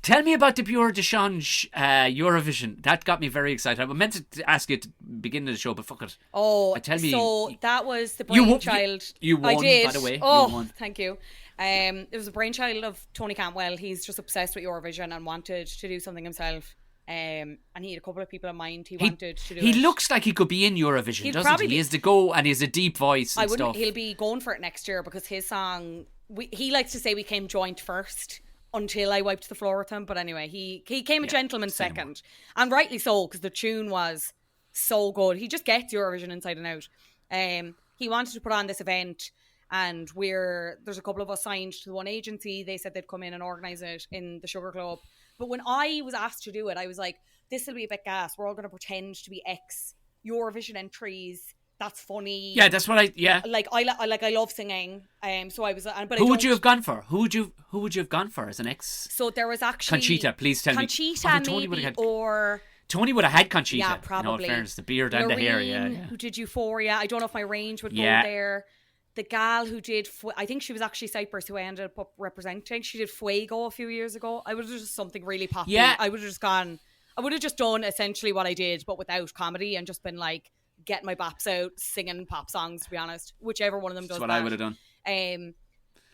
Tell me about the Pure de Change Eurovision. That got me very excited. I meant to ask you at the beginning of the show, but fuck it. Oh, that was the brainchild. You won, I did. By the way. Oh, you won. Thank you. It was a brainchild of Tony Cantwell. He's just obsessed with Eurovision and wanted to do something himself. And he had a couple of people in mind he wanted to do He it. looks like he could be in Eurovision, doesn't he? He has the go and he has a deep voice and stuff. He'll be going for it next year, because his song, he likes to say we came joint first until I wiped the floor with him. But anyway, he came a gentleman second. And rightly so, because the tune was so good. He just gets Eurovision inside and out. He wanted to put on this event, and there's a couple of us signed to the one agency. They said they'd come in and organise it in the Sugar Club. But when I was asked to do it, I was like, this will be a bit gas. We're all going to pretend to be ex-Eurovision entries that's funny. Yeah, that's what I love singing. So I was, but who would you have gone for? Who would you have gone for as an ex? So there was actually Conchita. Please tell me. Conchita, maybe, or Tony would have had Conchita. Yeah, probably. In all fairness, the beard and the hair. Yeah, yeah. Who did Euphoria? I don't know if my range would go there. The gal who did, I think she was actually Cyprus, who I ended up representing. She did Fuego a few years ago. I would have just something really poppy. Yeah. I would have just done essentially what I did, but without comedy, and just been like, getting my baps out, singing pop songs, to be honest. Whichever one of them does That's what that. I would have done.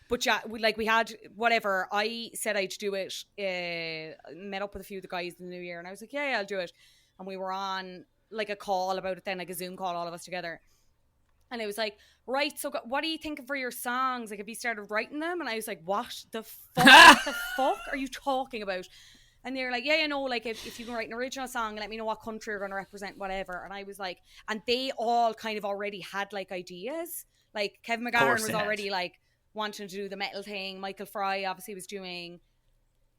But yeah, we had, whatever, I said I'd do it, met up with a few of the guys in the new year, and I was like, yeah, I'll do it. And we were on like a call about it then, like a Zoom call, all of us together. And it was like, right, so what are you thinking for your songs? Like, have you started writing them? And I was like, what the fuck are you talking about? And they were like, yeah, like, if you can write an original song, let me know what country you're going to represent, whatever. And I was like, and they all kind of already had, like, ideas. Like, Kevin McGarren was already, like, wanting to do the metal thing. Michael Fry obviously was doing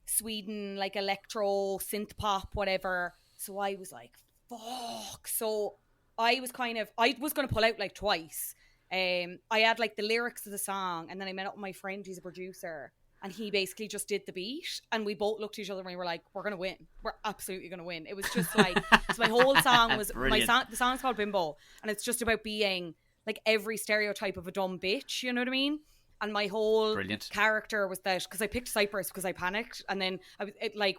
Sweden, like, electro, synth pop, whatever. So I was like, fuck. So I was going to pull out like twice. I had like the lyrics of the song, and then I met up with my friend who's a producer, and he basically just did the beat, and we both looked at each other and we were like, we're going to win. We're absolutely going to win. It was just like, so my whole song was, the song's called Bimbo, and it's just about being like every stereotype of a dumb bitch, you know what I mean? And my whole character was that, because I picked Cyprus because I panicked, and then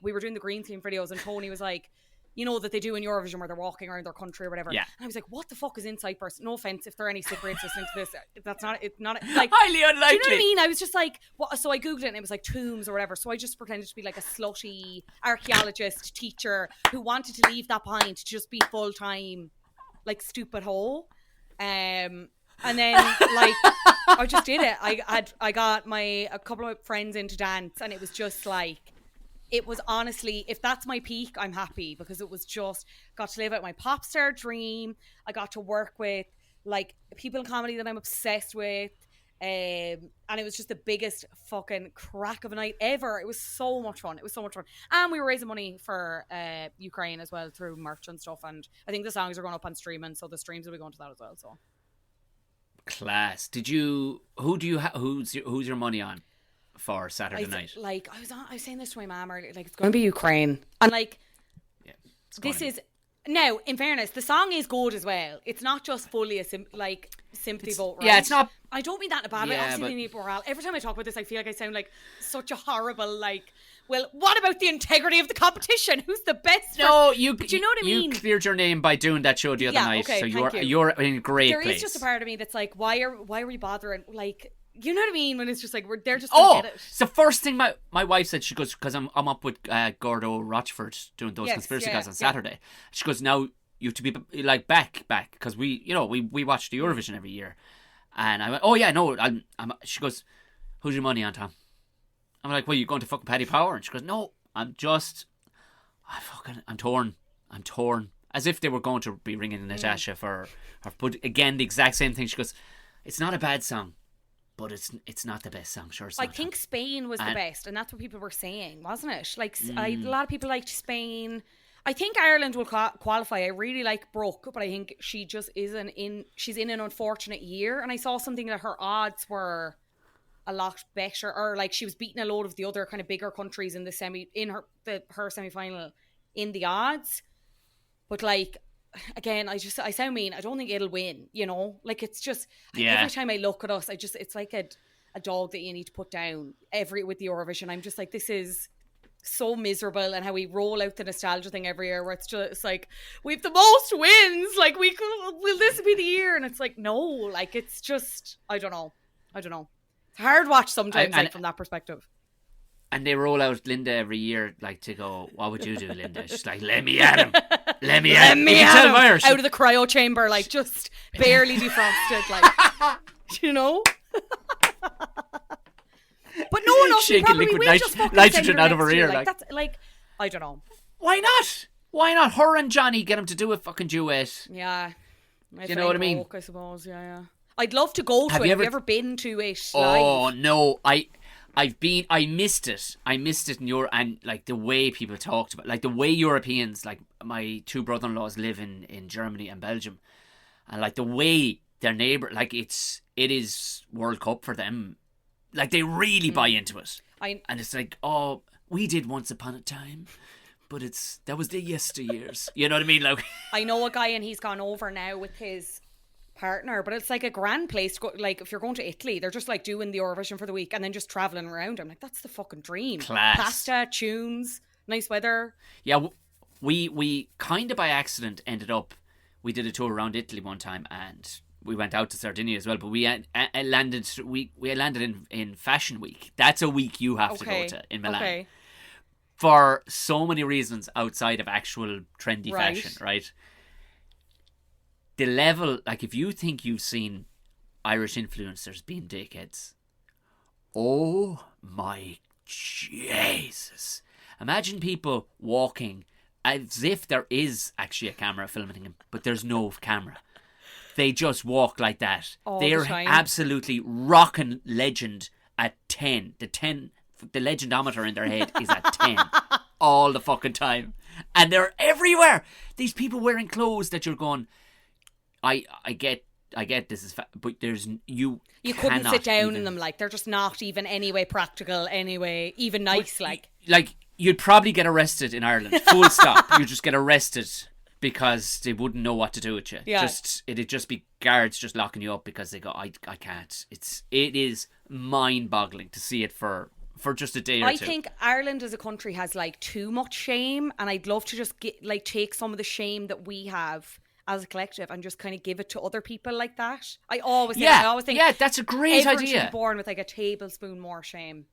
we were doing the green team videos, and Tony was like, you know, that they do in Eurovision where they're walking around their country or whatever. Yeah. And I was like, what the fuck is in Cyprus? No offense if there are any Cypriots listening to this. It's not like highly unlikely. Do you know what I mean? I was just like, what? So I Googled it, and it was like tombs or whatever. So I just pretended to be like a slutty archaeologist teacher who wanted to leave that behind to just be full time, like, stupid hoe. And then like I just did it. I got a couple of friends into dance, and it was just like, it was honestly, if that's my peak, I'm happy, because it was just, got to live out my pop star dream. I got to work with like people in comedy that I'm obsessed with. And it was just the biggest fucking crack of a night ever. It was so much fun. And we were raising money for Ukraine as well through merch and stuff. And I think the songs are going up on streaming, so the streams will be going to that as well. So class. Who's your money on for Saturday night? Like, I was saying this to my mom earlier, like, it's going to be Ukraine. And like, now, in fairness, the song is good as well. It's not just fully a sympathy vote, right? Yeah, it's not. I don't mean that in a bad way. Obviously, they need morale. Every time I talk about this, I feel like I sound like such a horrible, like, well, what about the integrity of the competition? Who's the best? No, do you know what I mean? You cleared your name by doing that show the other night, okay, so you're in a great place. There is just a part of me that's like, why are we bothering? Like, you know what I mean? When it's just like, they're just gonna get it. It's the first thing my wife said. She goes, because I'm up with Gordo Rochford doing those conspiracy guys on Saturday. She goes, now you have to be like back, because we watch the Eurovision every year. And I went, oh yeah, no, I'm she goes, who's your money on, Tom? I'm like, well, you going to fucking Paddy Power? And she goes, no, I'm torn. As if they were going to be ringing Natasha for her. But again, the exact same thing. She goes, it's not a bad song, but it's not the best song. Sure, I think Spain was the best, and that's what people were saying, wasn't it? Like, a lot of people liked Spain. I think Ireland will qualify. I really like Brooke, but I think she just she's in an unfortunate year. And I saw something that her odds were a lot better, or like she was beating a load of the other kind of bigger countries in her semi-final in the odds. But like, again, I sound mean. I don't think it'll win, you know? Like, it's just, every time I look at us, it's like a dog that you need to put down with the Eurovision. I'm just like, this is so miserable, and how we roll out the nostalgia thing every year, where it's just like, we have the most wins, like, will this be the year? And it's like, no, like, it's just, I don't know. It's a hard watch sometimes, from that perspective. And they roll out Linda every year, like, to go, what would you do, Linda? She's like, let me at him. Let me at him. Out of the cryo chamber, like, just barely defrosted, like, you know? But no one else shaking liquid nitrogen out of her ear. Like, that's, like, I don't know. Why not? Her and Johnny, get him to do a fucking duet. Yeah. You know what I mean? Walk, I suppose, yeah. I'd love to go to it. Have you ever been to it live? Oh, no. I missed it. And like the way people talked about, like the way Europeans, like my two brother-in-laws live in Germany and Belgium. and like the way their neighbour, like it is World Cup for them. Like they really buy into it, and it's like, oh, we did once upon a time, but that was the yesteryears. You know what I mean? Like I know a guy and he's gone over now with his partner, but it's like a grand place to go. Like if you're going to Italy, they're just like doing the Eurovision for the week and then just travelling around. I'm like, that's the fucking dream. Class. Pasta, tunes, nice weather. Yeah, we kind of by accident ended up. We did a tour around Italy one time, and we went out to Sardinia as well. But we landed. We landed in Fashion Week. That's a week you have to go to in Milan. Okay. For so many reasons outside of actual trendy fashion, right? The level, like if you think you've seen Irish influencers being dickheads, oh my Jesus. Imagine people walking as if there is actually a camera filming them, but there's no camera. They just walk like that. All They're the time. absolutely rocking legend at 10. The legendometer in their head is at 10 all the fucking time. And they're everywhere. These people wearing clothes that you're going, I get this is but there's you couldn't sit down even, in them. Like they're just not even anyway practical, anyway even nice. Like you'd probably get arrested in Ireland. Full stop. You just get arrested because they wouldn't know what to do with you. Yeah. It'd just be guards just locking you up because they go, I can't. It is mind boggling to see it for just a day or two. I think Ireland as a country has like too much shame, and I'd love to just take some of the shame that we have as a collective and just kind of give it to other people like that. I always think that's a great everyone idea. should be born with like a tablespoon more shame.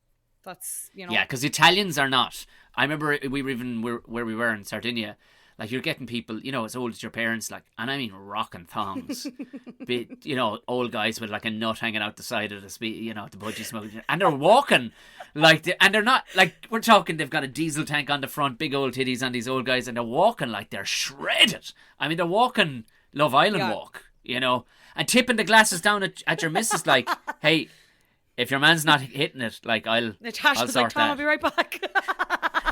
That's, you know. Yeah, because Italians are not. I remember we were even where we were in Sardinia. Like you're getting people, you know, as old as your parents, like, and I mean rocking thongs, old guys with like a nut hanging out the side of the the budgie smoke, and they're walking and they're not like, we're talking, they've got a diesel tank on the front, big old titties on these old guys, and they're walking like they're shredded. I mean, they're walking Love Island walk, and tipping the glasses down at your missus, like, hey, if your man's not hitting it, like I'll Natasha's sort like, Tom, that. I'll be right back.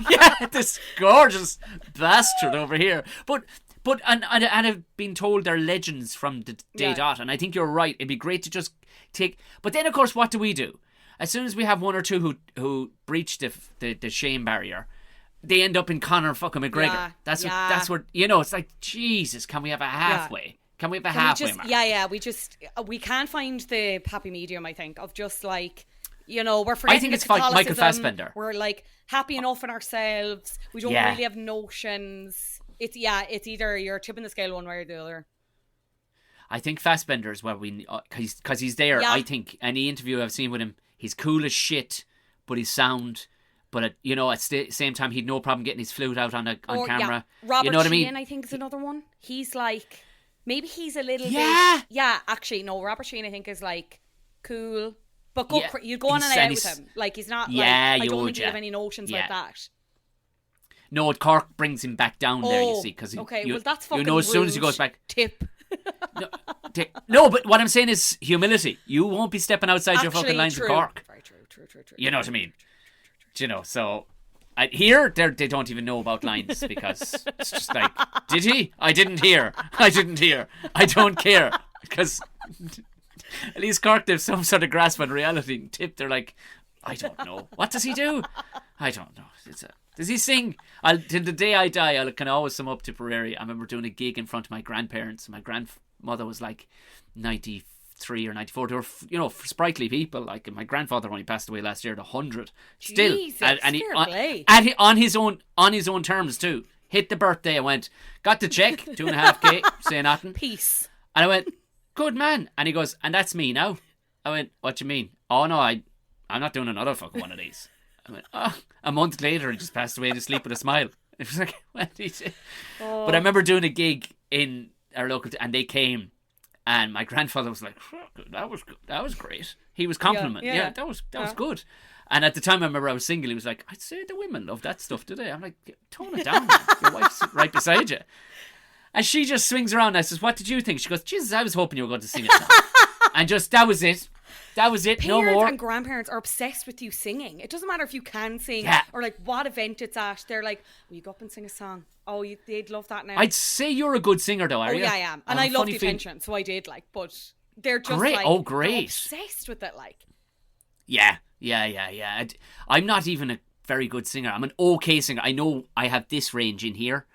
Yeah, this gorgeous bastard over here. But and I've been told they're legends from the day dot, and I think you're right. It'd be great to just take. But then, of course, what do we do? As soon as we have one or two who breach the shame barrier, they end up in Conor fucking McGregor. Yeah, that's what it's like. Jesus, can we have a halfway? Yeah. Can we have a halfway mark? We can't find the happy medium, I think, of just like, we're forgetting I think it's Catholicism. Michael Fassbender. We're like happy enough in ourselves. We don't really have notions. It's either you're tipping the scale one way or the other. I think Fassbender is what we, because he's there. Yeah. I think any interview I've seen with him, he's cool as shit, but he's sound. But at the same time, he'd no problem getting his flute out on camera. Yeah. Robert you know what I mean? Sheehan, I think, is another one. He's like, maybe he's a little bit. Yeah, actually, no. Robert Sheehan, I think, is like cool, but you go on and out with him. Like he's not. Yeah, I don't think you have any notions like that. No, Cork brings him back down there. You see, because well, that's fucking as soon as he goes back, tip. No, but what I'm saying is humility. You won't be stepping outside your fucking lines of Cork. Very true. You know what I mean? So here they don't even know about lines because it's just like, did he? I didn't hear. I don't care, because at least Cork, there's some sort of grasp on reality. Tip, they're like, I don't know. What does he do? I don't know. Does he sing? Till the day I die, I can always sum up Tipperary. I remember doing a gig in front of my grandparents. My grandmother was like 93 or 94. They were, sprightly people. Like my grandfather only passed away last year at 100. Still, Jesus, and he on his own terms too. Hit the birthday. I went, got the check, 2.5K, say nothing. Peace. And I went, good man. And he goes, and that's me now. I went, what do you mean? Oh no, I'm not doing another fucking one of these. I went, a month later, he just passed away to sleep with a smile. It was like, what did he say? Oh. But I remember doing a gig in our local, and they came, and my grandfather was like, that was good. That was great. He was complimenting. Yeah, that was good. And at the time, I remember I was single. He was like, I'd say the women love that stuff, do they? I'm like, tone it down. Your wife's right beside you. And she just swings around. I says, what did you think? She goes, Jesus, I was hoping you were going to sing it now. And just, that was it. That was it. No Parents more. and grandparents are obsessed with you singing. It doesn't matter if you can sing or like what event it's at. They're like, will you go up and sing a song? Oh, they'd love that now. I'd say you're a good singer though, are you? Yeah, I am. And I love the attention, so I did like, but they're just great. like, oh, great. obsessed with it, like. Yeah. I'm not even a very good singer. I'm an okay singer. I know I have this range in here,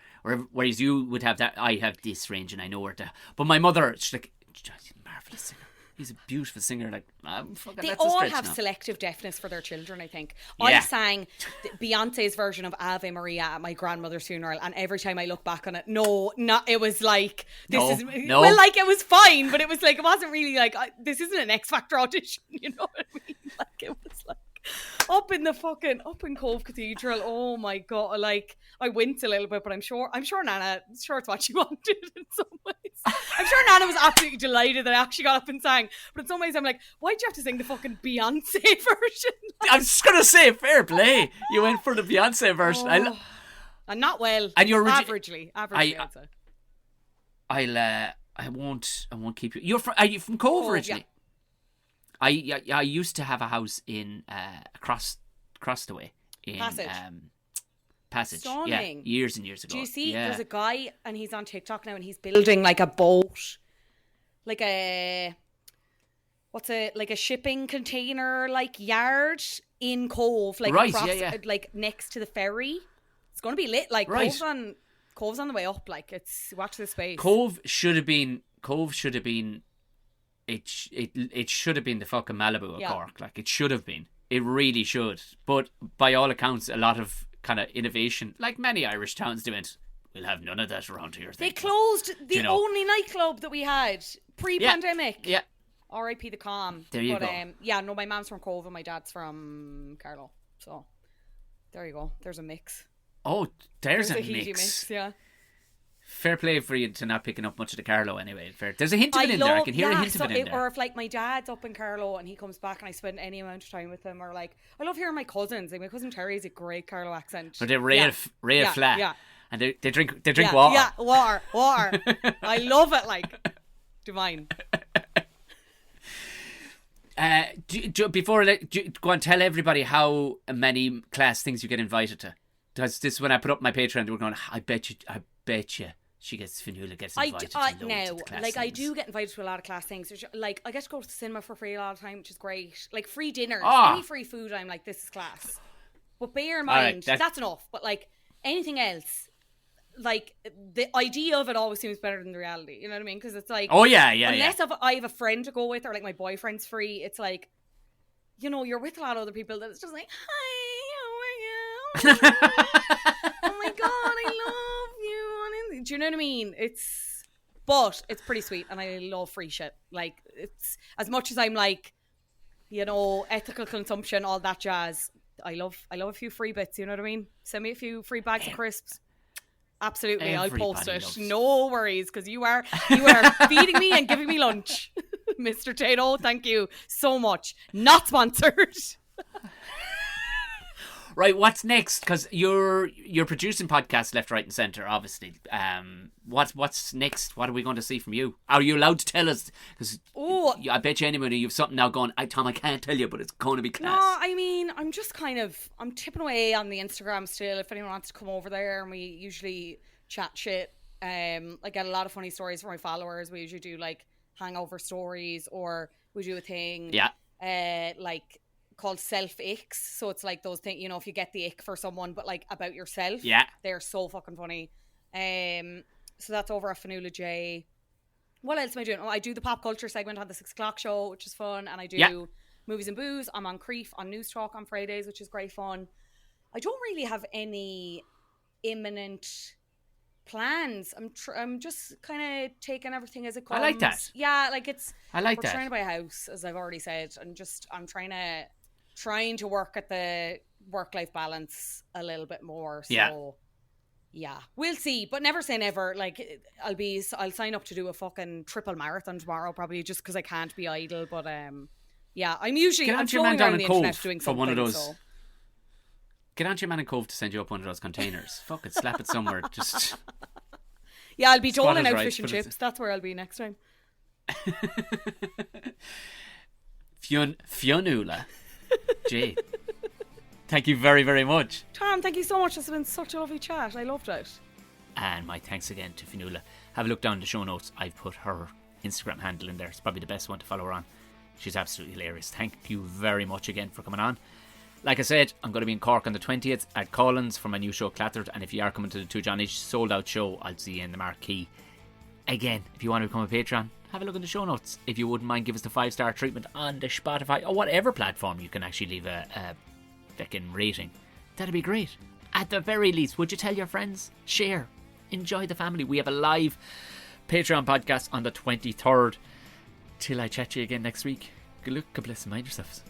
whereas you would have that. I have this range, and I know where to. But my mother, she's like, he's a marvelous singer. He's a beautiful singer. Like, they all have selective deafness for their children, I think. I sang Beyonce's version of Ave Maria at my grandmother's funeral, and every time I look back on it, it was like, well, like, it was fine, but it was like, it wasn't really like, this isn't an X Factor audition, you know what I mean? Like, it was like, up in Cove Cathedral, oh my God, like, I winced a little bit, but I'm sure Nana, it's what she wanted in some ways. I'm sure Nana was absolutely delighted that I actually got up and sang, but in some ways I'm like, why'd you have to sing the fucking Beyonce version? Like, I was just gonna say, fair play. You went for the Beyonce version. And not well. And you're averagely, I'd say. I won't keep you. Are you from Cove originally? Yeah. I used to have a house in across the way in Passage. Stunning. Yeah, years and years ago. Do you see? There's a guy and he's on TikTok now and he's building like a boat, like a shipping container like yard in Cove, like across, like next to the ferry. It's going to be lit. Like Cove's on the way up. Like, it's watch this space. Cove should have been. It should have been the fucking Malibu of Cork. Like, it should have been. It really should. But by all accounts, a lot of kind of innovation, like many Irish towns do it. We'll have none of that around here. They closed the only nightclub that we had pre-pandemic. Yeah. R.I.P. the Calm. There you go. My mom's from Cove and my dad's from Carlow. So there you go. There's a mix. Oh, there's a mix. Yeah. Fair play for you to not picking up much of the Carlow anyway. There's a hint of it in there. I can hear a hint of it in there. Or if like my dad's up in Carlow and he comes back and I spend any amount of time with him, or like I love hearing my cousins. Like my cousin Terry has a great Carlow accent. But they're real flat. Yeah. And they drink water. Yeah, water. I love it. Like, divine. Before I go and tell everybody how many class things you get invited to. Because this, when I put up my Patreon, they were going, I bet you Fionnuala gets invited to loads of class things. I do get invited to a lot of class things. Like, I get to go to the cinema for free a lot of the time, which is great. Like, free dinners, any free food, I'm like, this is class. But bear in mind, that's enough. But like, anything else, like, the idea of it always seems better than the reality. You know what I mean? Because it's like, unless I have a friend to go with, or like my boyfriend's free, it's like, you know, you're with a lot of other people that it's just like, hi, how are you? Oh my God, I love you. Do you know what I mean? But it's pretty sweet, and I love free shit. Like, it's as much as I'm like, you know, ethical consumption, all that jazz. I love a few free bits. You know what I mean? Send me a few free bags of crisps. Absolutely, I'll post it. No worries, because you are feeding me and giving me lunch, Mr. Tato. Thank you so much. Not sponsored. Right, what's next? Because you're producing podcasts left, right, and centre. Obviously, what's next? What are we going to see from you? Are you allowed to tell us? Because I bet you anybody you've something now going. Tom, I can't tell you, but it's going to be class. No, I mean, I'm tipping away on the Instagram still. If anyone wants to come over there, and we usually chat shit. I get a lot of funny stories from my followers. We usually do like hangover stories, or we do a thing. Yeah. Like, called self-icks. So it's like those things, you know, if you get the ick for someone, but like about yourself. Yeah. They're so fucking funny. So that's over at Fionnuala J. What else am I doing? I do the pop culture segment on the 6 o'clock show, which is fun. And I do movies and booze. I'm on Creef on News Talk on Fridays, which is great fun. I don't really have any imminent plans. I'm just kind of taking everything as it comes. I like that. Yeah, like we're that. trying to buy a house, as I've already said, and I'm trying to work at the work-life balance a little bit more. So yeah, we'll see, but never say never. Like, I'll sign up to do a fucking triple marathon tomorrow, probably, just because I can't be idle. But yeah, I'm flowing around the internet doing something. One of those. Get on to your man in Cove to send you up one of those containers. Fuck it, slap it somewhere. Just yeah, I'll be doling out fish and chips. That's where I'll be next time. Fionnuala J. Thank you very, very much. Tom, thank you so much. This has been such a lovely chat. I loved it. And my thanks again to Fionnuala. Have a look down the show notes. I've put her Instagram handle in there. It's probably the best one to follow her on. She's absolutely hilarious. Thank you very much again for coming on. Like I said, I'm going to be in Cork on the 20th at Collins for my new show Clattered. And if you are coming to the Two Johnnies sold out show, I'll see you in the Marquee. Again, if you want to become a patron, have a look in the show notes. If you wouldn't mind, give us the 5-star treatment on the Spotify or whatever platform you can actually leave a fucking rating. That'd be great. At the very least, would you tell your friends? Share. Enjoy the family. We have a live Patreon podcast on the 23rd. Till I chat to you again next week. Good luck, God bless, and mind yourselves.